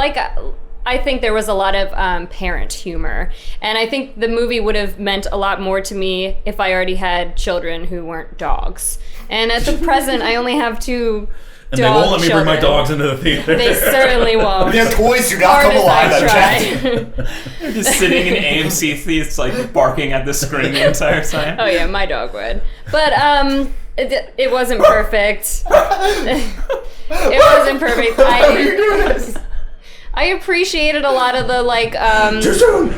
I think there was a lot of parent humor, and I think the movie would have meant a lot more to me if I already had children who weren't dogs. And at the present, I only have 2 And they won't let me bring my children. dogs into the theater. They certainly won't. Their toys do not Hard come as alive I on try. Jack. You're just sitting in AMC theaters, like barking at the screen the entire time. Oh yeah, my dog would. But it wasn't perfect. It wasn't perfect. How are you doing this? I appreciated a lot of the like Too soon.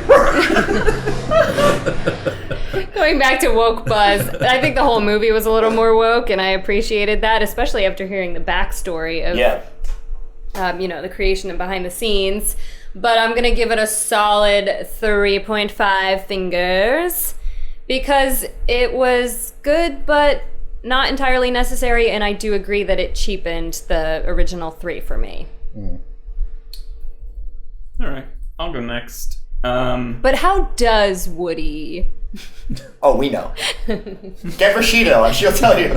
going back to woke buzz. I think the whole movie was a little more woke, and I appreciated that, especially after hearing the backstory of Yeah. the creation and behind the scenes. But I'm gonna give it a solid 3.5 fingers because it was good, but not entirely necessary, and I do agree that it cheapened the original 3 for me. All right, I'll go next. But how does Woody? Oh, we know. Get Rashida on, she'll tell you.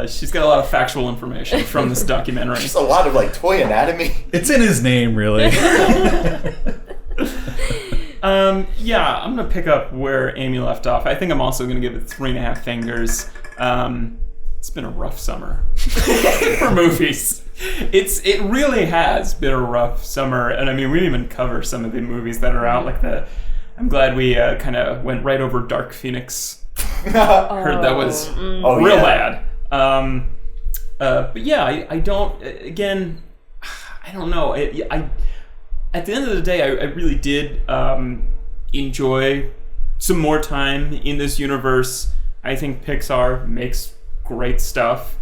She's got a lot of factual information from this documentary. Just a lot of like toy anatomy. It's in his name, really. Yeah, I'm gonna pick up where Amy left off. I think I'm also gonna give it 3.5 fingers. It's been a rough summer for movies. It really has been a rough summer, and I mean we didn't even cover some of the movies that are out. Like I'm glad we kind of went right over Dark Phoenix. Heard that was real bad. But yeah, I don't. Again, I don't know. At the end of the day, I really did enjoy some more time in this universe. I think Pixar makes great stuff.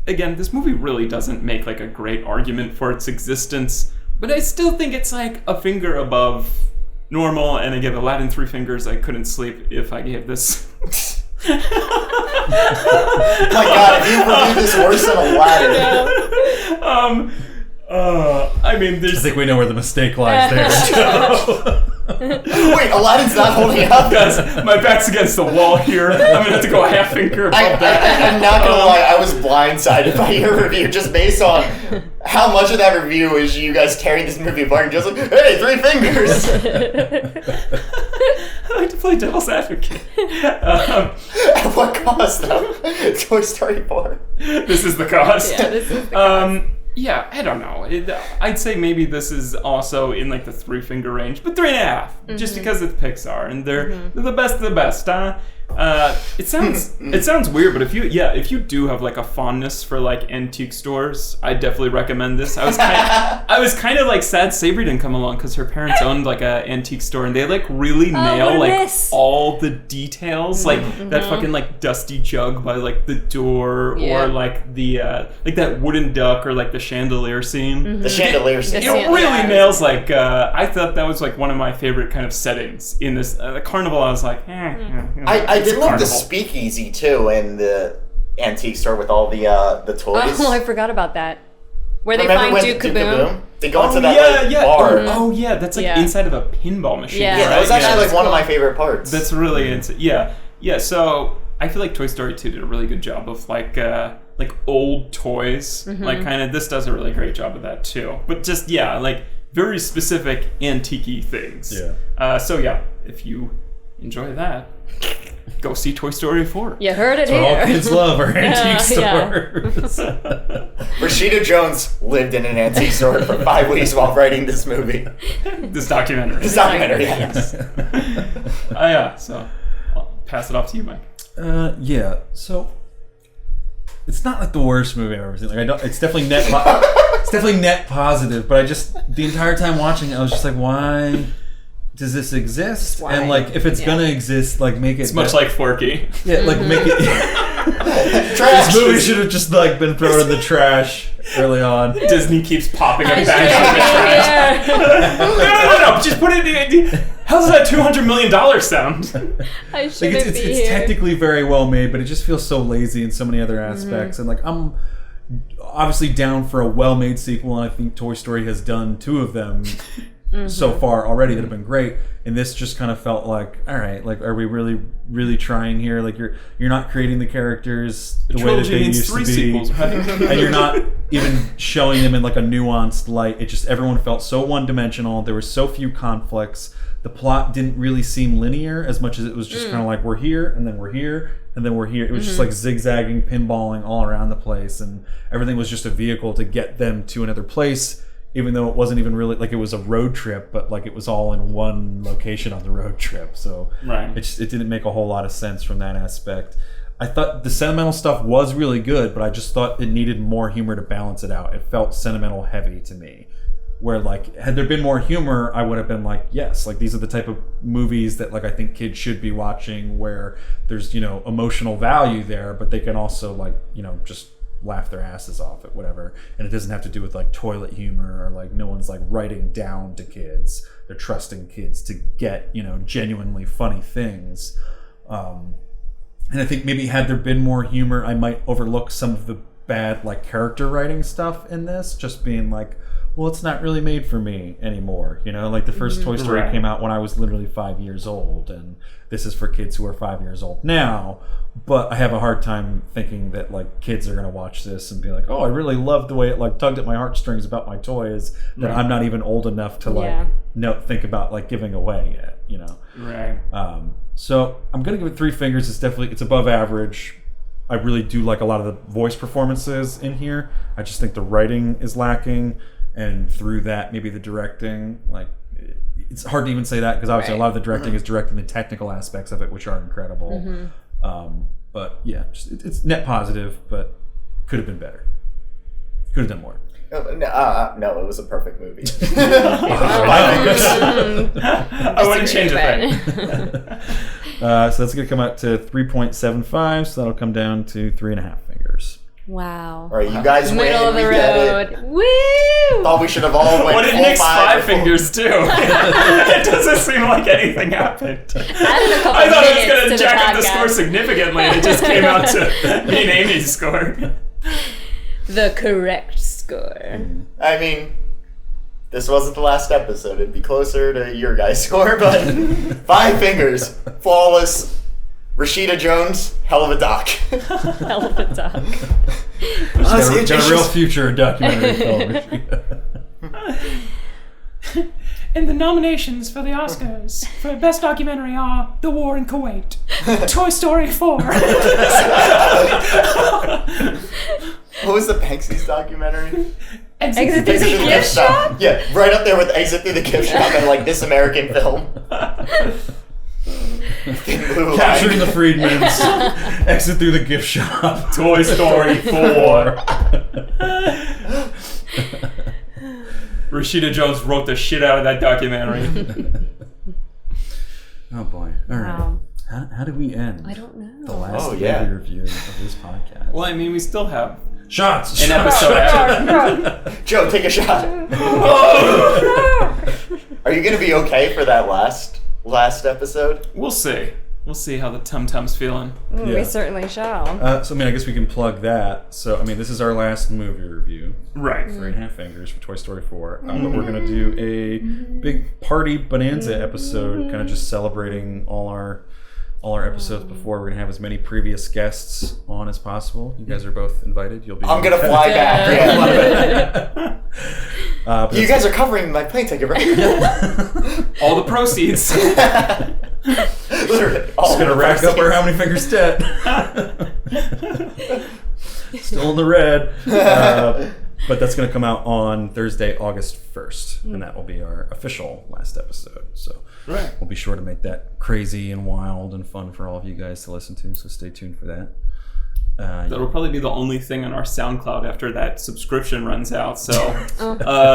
Again, this movie really doesn't make like a great argument for its existence, but I still think it's like a finger above normal, and I give Aladdin 3 fingers. I couldn't sleep if I gave this. My God, if you reviewed this worse than Aladdin. I mean, there's. I think we know where the mistake lies there, Joe. Wait, Aladdin's not holding up? Guys, my back's against the wall here. I'm gonna have to go a half finger above that. I'm not gonna lie, I was blindsided by your review just based on how much of that review is you guys tearing this movie apart and just like, hey, 3 fingers! I like to play devil's advocate. At what cost, though? Toy Story 4. This is the cost. Yeah, this is the cost. Yeah, I don't know. I'd say maybe this is also in like the 3 finger range, but 3.5, just because it's Pixar and they're the best of the best, huh? It sounds weird, but if you do have like a fondness for like antique stores, I definitely recommend this. I was kind of like sad Sabri didn't come along because her parents owned like a antique store and they like really nail like all the details, like that fucking like dusty jug by like the door, or like the like that wooden duck, or like the chandelier scene. The chandelier scene. It really nails like I thought that was like one of my favorite kind of settings in this the carnival. I was like, I did love the speakeasy too, and the antique store with all the toys. Oh, I forgot about that. Where they Remember find when Duke Duke Kaboom. They go into that bar. Mm-hmm. Oh yeah, that's like inside of a pinball machine. Yeah, Yeah, that was actually Yeah. like one of my favorite parts. That's really insane. Yeah. So I feel like Toy Story 2 did a really good job of like old toys. Mm-hmm. Like kind of this does a really great job of that too. But just like very specific antique things. Yeah. So yeah, if you enjoy that, go see Toy Story 4. You heard it That's what all here. kids love are antique Yeah. stores. Rashida Jones lived in an antique store for 5 weeks while writing this movie. This documentary. Yes. Yeah. So I'll pass it off to you, Mike. Yeah. So it's not like the worst movie I've ever seen. Like I don't. It's definitely net. It's definitely net positive. But I just the entire time watching it, I was just like, why does this exist? Why? And like, if it's gonna exist, like make it. It's much like Forky. Yeah, like make it. Trash. This movie should have just like been thrown in the trash early on. Disney keeps popping I it back shouldn't in the trash. be here. No. Just put it in. How does that $200 million sound? I Like shouldn't it's be here. technically very well made, but it just feels so lazy in so many other aspects. And like I'm obviously down for a well-made sequel, and I think Toy Story has done 2 of them so far already that have been great. And this just kind of felt like, all right, like are we really trying here? Like you're not creating the characters the way that they used to be, sequels, right? and you're not even showing them in like a nuanced light. It just everyone felt so one-dimensional. There were so few conflicts. The plot didn't really seem linear as much as it was just kind of like we're here and then we're here and then we're here. It was just like zigzagging, pinballing all around the place, and everything was just a vehicle to get them to another place, even though it wasn't even really like it was a road trip, but like it was all in one location on the road trip. So Right. it didn't make a whole lot of sense from that aspect. I thought the sentimental stuff was really good, but I just thought it needed more humor to balance it out. It felt sentimental heavy to me. Where like had there been more humor, I would have been like, yes, like these are the type of movies that like I think kids should be watching, where there's emotional value there, but they can also like just laugh their asses off at whatever, and it doesn't have to do with like toilet humor or like no one's like writing down to kids. They're trusting kids to get genuinely funny things. And I think maybe had there been more humor, I might overlook some of the bad like character writing stuff in this, just being like, well, it's not really made for me anymore. Like the first Toy Story Right. came out when I was literally 5 years old, and this is for kids who are 5 years old now. But I have a hard time thinking that like kids are gonna watch this and be like, oh, I really loved the way it like tugged at my heartstrings about my toys that Right. I'm not even old enough to like think about like giving away yet. Right. So I'm gonna give it 3 fingers. It's above average. I really do like a lot of the voice performances in here. I just think the writing is lacking, and through that, maybe the directing. Like, it's hard to even say that because obviously a lot of the directing is directing the technical aspects of it, which are incredible. But yeah, it's net positive, but could have been better. Could have done more. No, it was a perfect movie. I wouldn't change a thing. So that's going to come out to 3.75, so that'll come down to 3.5 fingers. Wow. All right, you guys win. Middle of the We get it. road. Woo! Thought we should have all went What did all Nick's 5 before. fingers do? It doesn't seem like anything happened. Added a couple I thought it was minutes going to to jack up the podcast. score significantly, and it just came out to me and Amy's score. The correct score. I mean, this wasn't the last episode. It'd be closer to your guys' score, but 5 fingers, flawless. Rashida Jones, hell of a doc. Hell of a doc. Got a real future in documentary film. And the nominations for the Oscars for Best Documentary are The War in Kuwait, Toy Story 4. What was the Banksy's documentary? Exit through the Exit gift shop? Yeah, right up there with Exit Through the Gift Shop and like This American Film. Capturing the Freedmans. Exit through the gift shop. Toy Story 4. Rashida Jones wrote the shit out of that documentary. Oh boy. All right. Wow. How did we end? I don't know. The last Oh, yeah. movie review of this podcast. Well, I mean, we still have Shots! an episode after. Joe, take a shot. Are you gonna be okay for that last episode? We'll see. We'll see how the tum-tum's feeling. We certainly shall. So, I guess we can plug that. So, this is our last movie review. Right. 3.5 Fingers for Toy Story 4. But we're going to do a big party bonanza episode, kind of just celebrating all our episodes before. We're going to have as many previous guests on as possible. You guys are both invited. You'll be. I'm going to fly back. Yeah. You guys are covering my plane ticket, right? All the proceeds. Literally. Just going to rack up our How Many Fingers debt. Still in the red. But that's going to come out on Thursday, August 1st. And that will be our official last episode. So we'll be sure to make that crazy and wild and fun for all of you guys to listen to. So stay tuned for that. That'll probably be the only thing on our SoundCloud after that subscription runs out. So,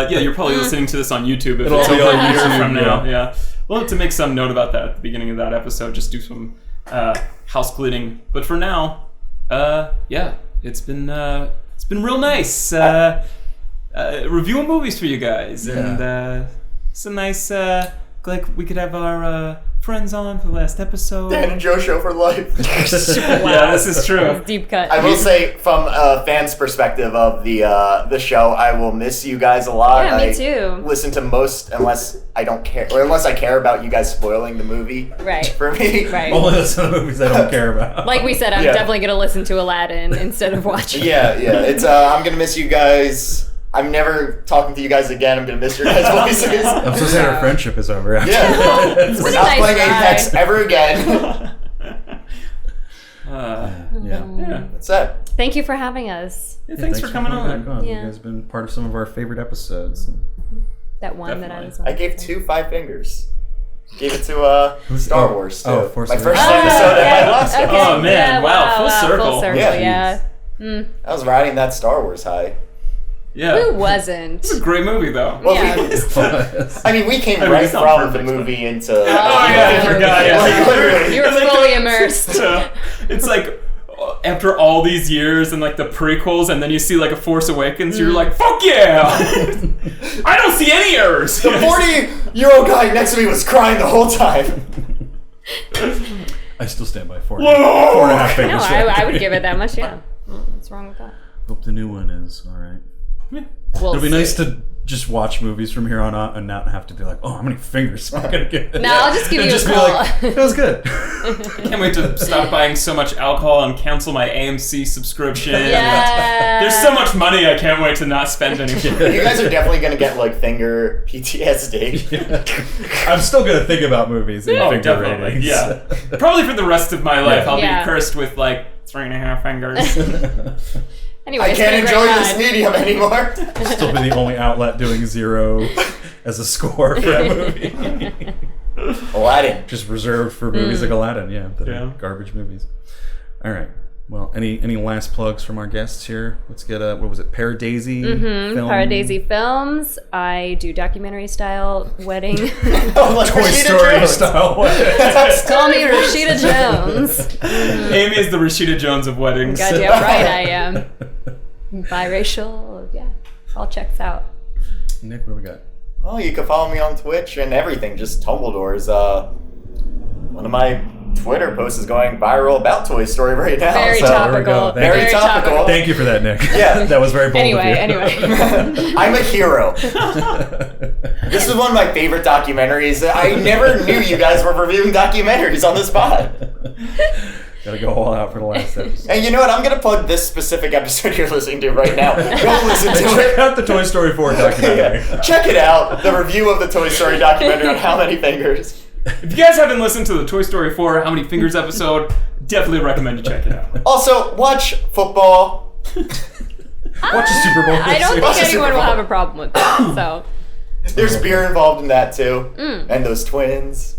you're probably listening to this on YouTube if It'll it's be over on a year YouTube, from now. Yeah. We'll have to make some note about that at the beginning of that episode. Just do some house cleaning. But for now, it's been real nice reviewing movies for you guys, and it's a nice like we could have our friends on for the last episode. Dan and Joe show for life. Yeah, this is true. Deep cut. I will say, from a fan's perspective of the show, I will miss you guys a lot. Yeah, me too. Listen to most, unless I don't care, or unless I care about you guys spoiling the movie. Right. For me. Right. Only listen to movies I don't care about. Like we said, I'm definitely going to listen to Aladdin instead of watching. Yeah. It's I'm gonna miss you guys. I'm never talking to you guys again. I'm gonna miss your guys' voices. I'm so sad our friendship is over. After We're not nice playing guy. Apex ever again. That's it. Thank you for having us. Yeah, thanks for coming on. back on. You guys have been part of some of our favorite episodes. That one that I was on. I gave 2 5 fingers. Gave it to Star Wars too. Force my Awakens. first episode and my last Okay. episode. Oh, man. Wow, full circle. Full circle, Yeah. yeah. I was riding that Star Wars high. Yeah. Who wasn't? It's a great movie, though. Well, Yeah. we came mean, right it's not from the perfect, movie into. Oh, yeah, I forgot. Yeah. Like, literally. You were Like, fully immersed. It's like after all these years and like the prequels, and then you see like a Force Awakens, you're like, fuck yeah! I don't see any errors. The 40-year-old guy next to me was crying the whole time. I still stand by 4.5 fingers. No, I would give it that much, yeah. What's wrong with that? Hope the new one is alright. We'll It'll be see. nice to just watch movies from here on out and not have to be like, oh, how many fingers am I going to get? No, I'll just give you a just call. be like, it was good. Can't wait to stop buying so much alcohol and cancel my AMC subscription. Yeah. There's so much money I can't wait to not spend anymore. You guys are definitely gonna get like finger PTSD. I'm still going to think about movies and Oh, finger definitely. ratings. Yeah. Probably for the rest of my life, I'll Yeah. be cursed with like 3.5 fingers. Anyway, I it's can't been a enjoy great this time. medium anymore. Still be the only outlet doing 0 as a score for that movie. Aladdin. Just reserved for movies like Aladdin, that Yeah. are garbage movies. All right. Well, any last plugs from our guests here? Let's get what was it? Paradisi film? Paradisi Films. I do documentary style wedding. Oh, like Toy Rashida Story Jones. style. Call me Rashida Jones. Amy is the Rashida Jones of weddings. Goddamn right I am. Biracial, yeah. All checks out. Nick, what do we got? Oh, you can follow me on Twitch and everything. Just Tumbledoors. One of my Twitter posts is going viral about Toy Story right now. Very so topical. Thank Very topical. Thank you for that, Nick. Yeah. That was very bold of you. Anyway. I'm a hero. This is one of my favorite documentaries. I never knew you guys were reviewing documentaries on this pod. Gotta go all out for the last episode. And you know what? I'm gonna plug this specific episode you're listening to right now. Go listen to Check it. out the Toy Story 4 documentary. Yeah. Check it out. The review of the Toy Story documentary on How Many Fingers. If you guys haven't listened to the Toy Story 4 How Many Fingers episode, definitely recommend you check it out. Also, watch football. Watch the Super Bowl. I don't Watch the think Super anyone will Bowl. have a problem with that. So There's beer involved in that too. And those twins.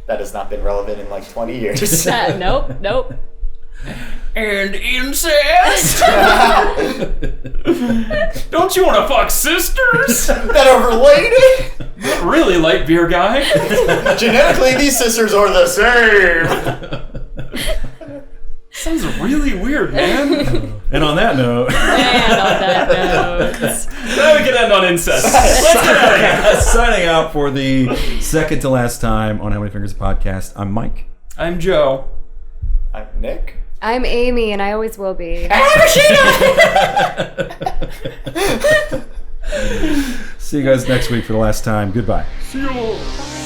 That has not been relevant in like 20 years. nope. And incest! Don't you want to fuck sisters? That are related? Really, light beer guy? Genetically, these sisters are the same. Sounds really weird, man. And on that note, And on that note. Now we can end on incest. Let's get out of here. signing out for the second to last time on How Many Fingers podcast, I'm Mike. I'm Joe. I'm Nick. I'm Amy, and I always will be. See you guys next week for the last time. Goodbye. See you.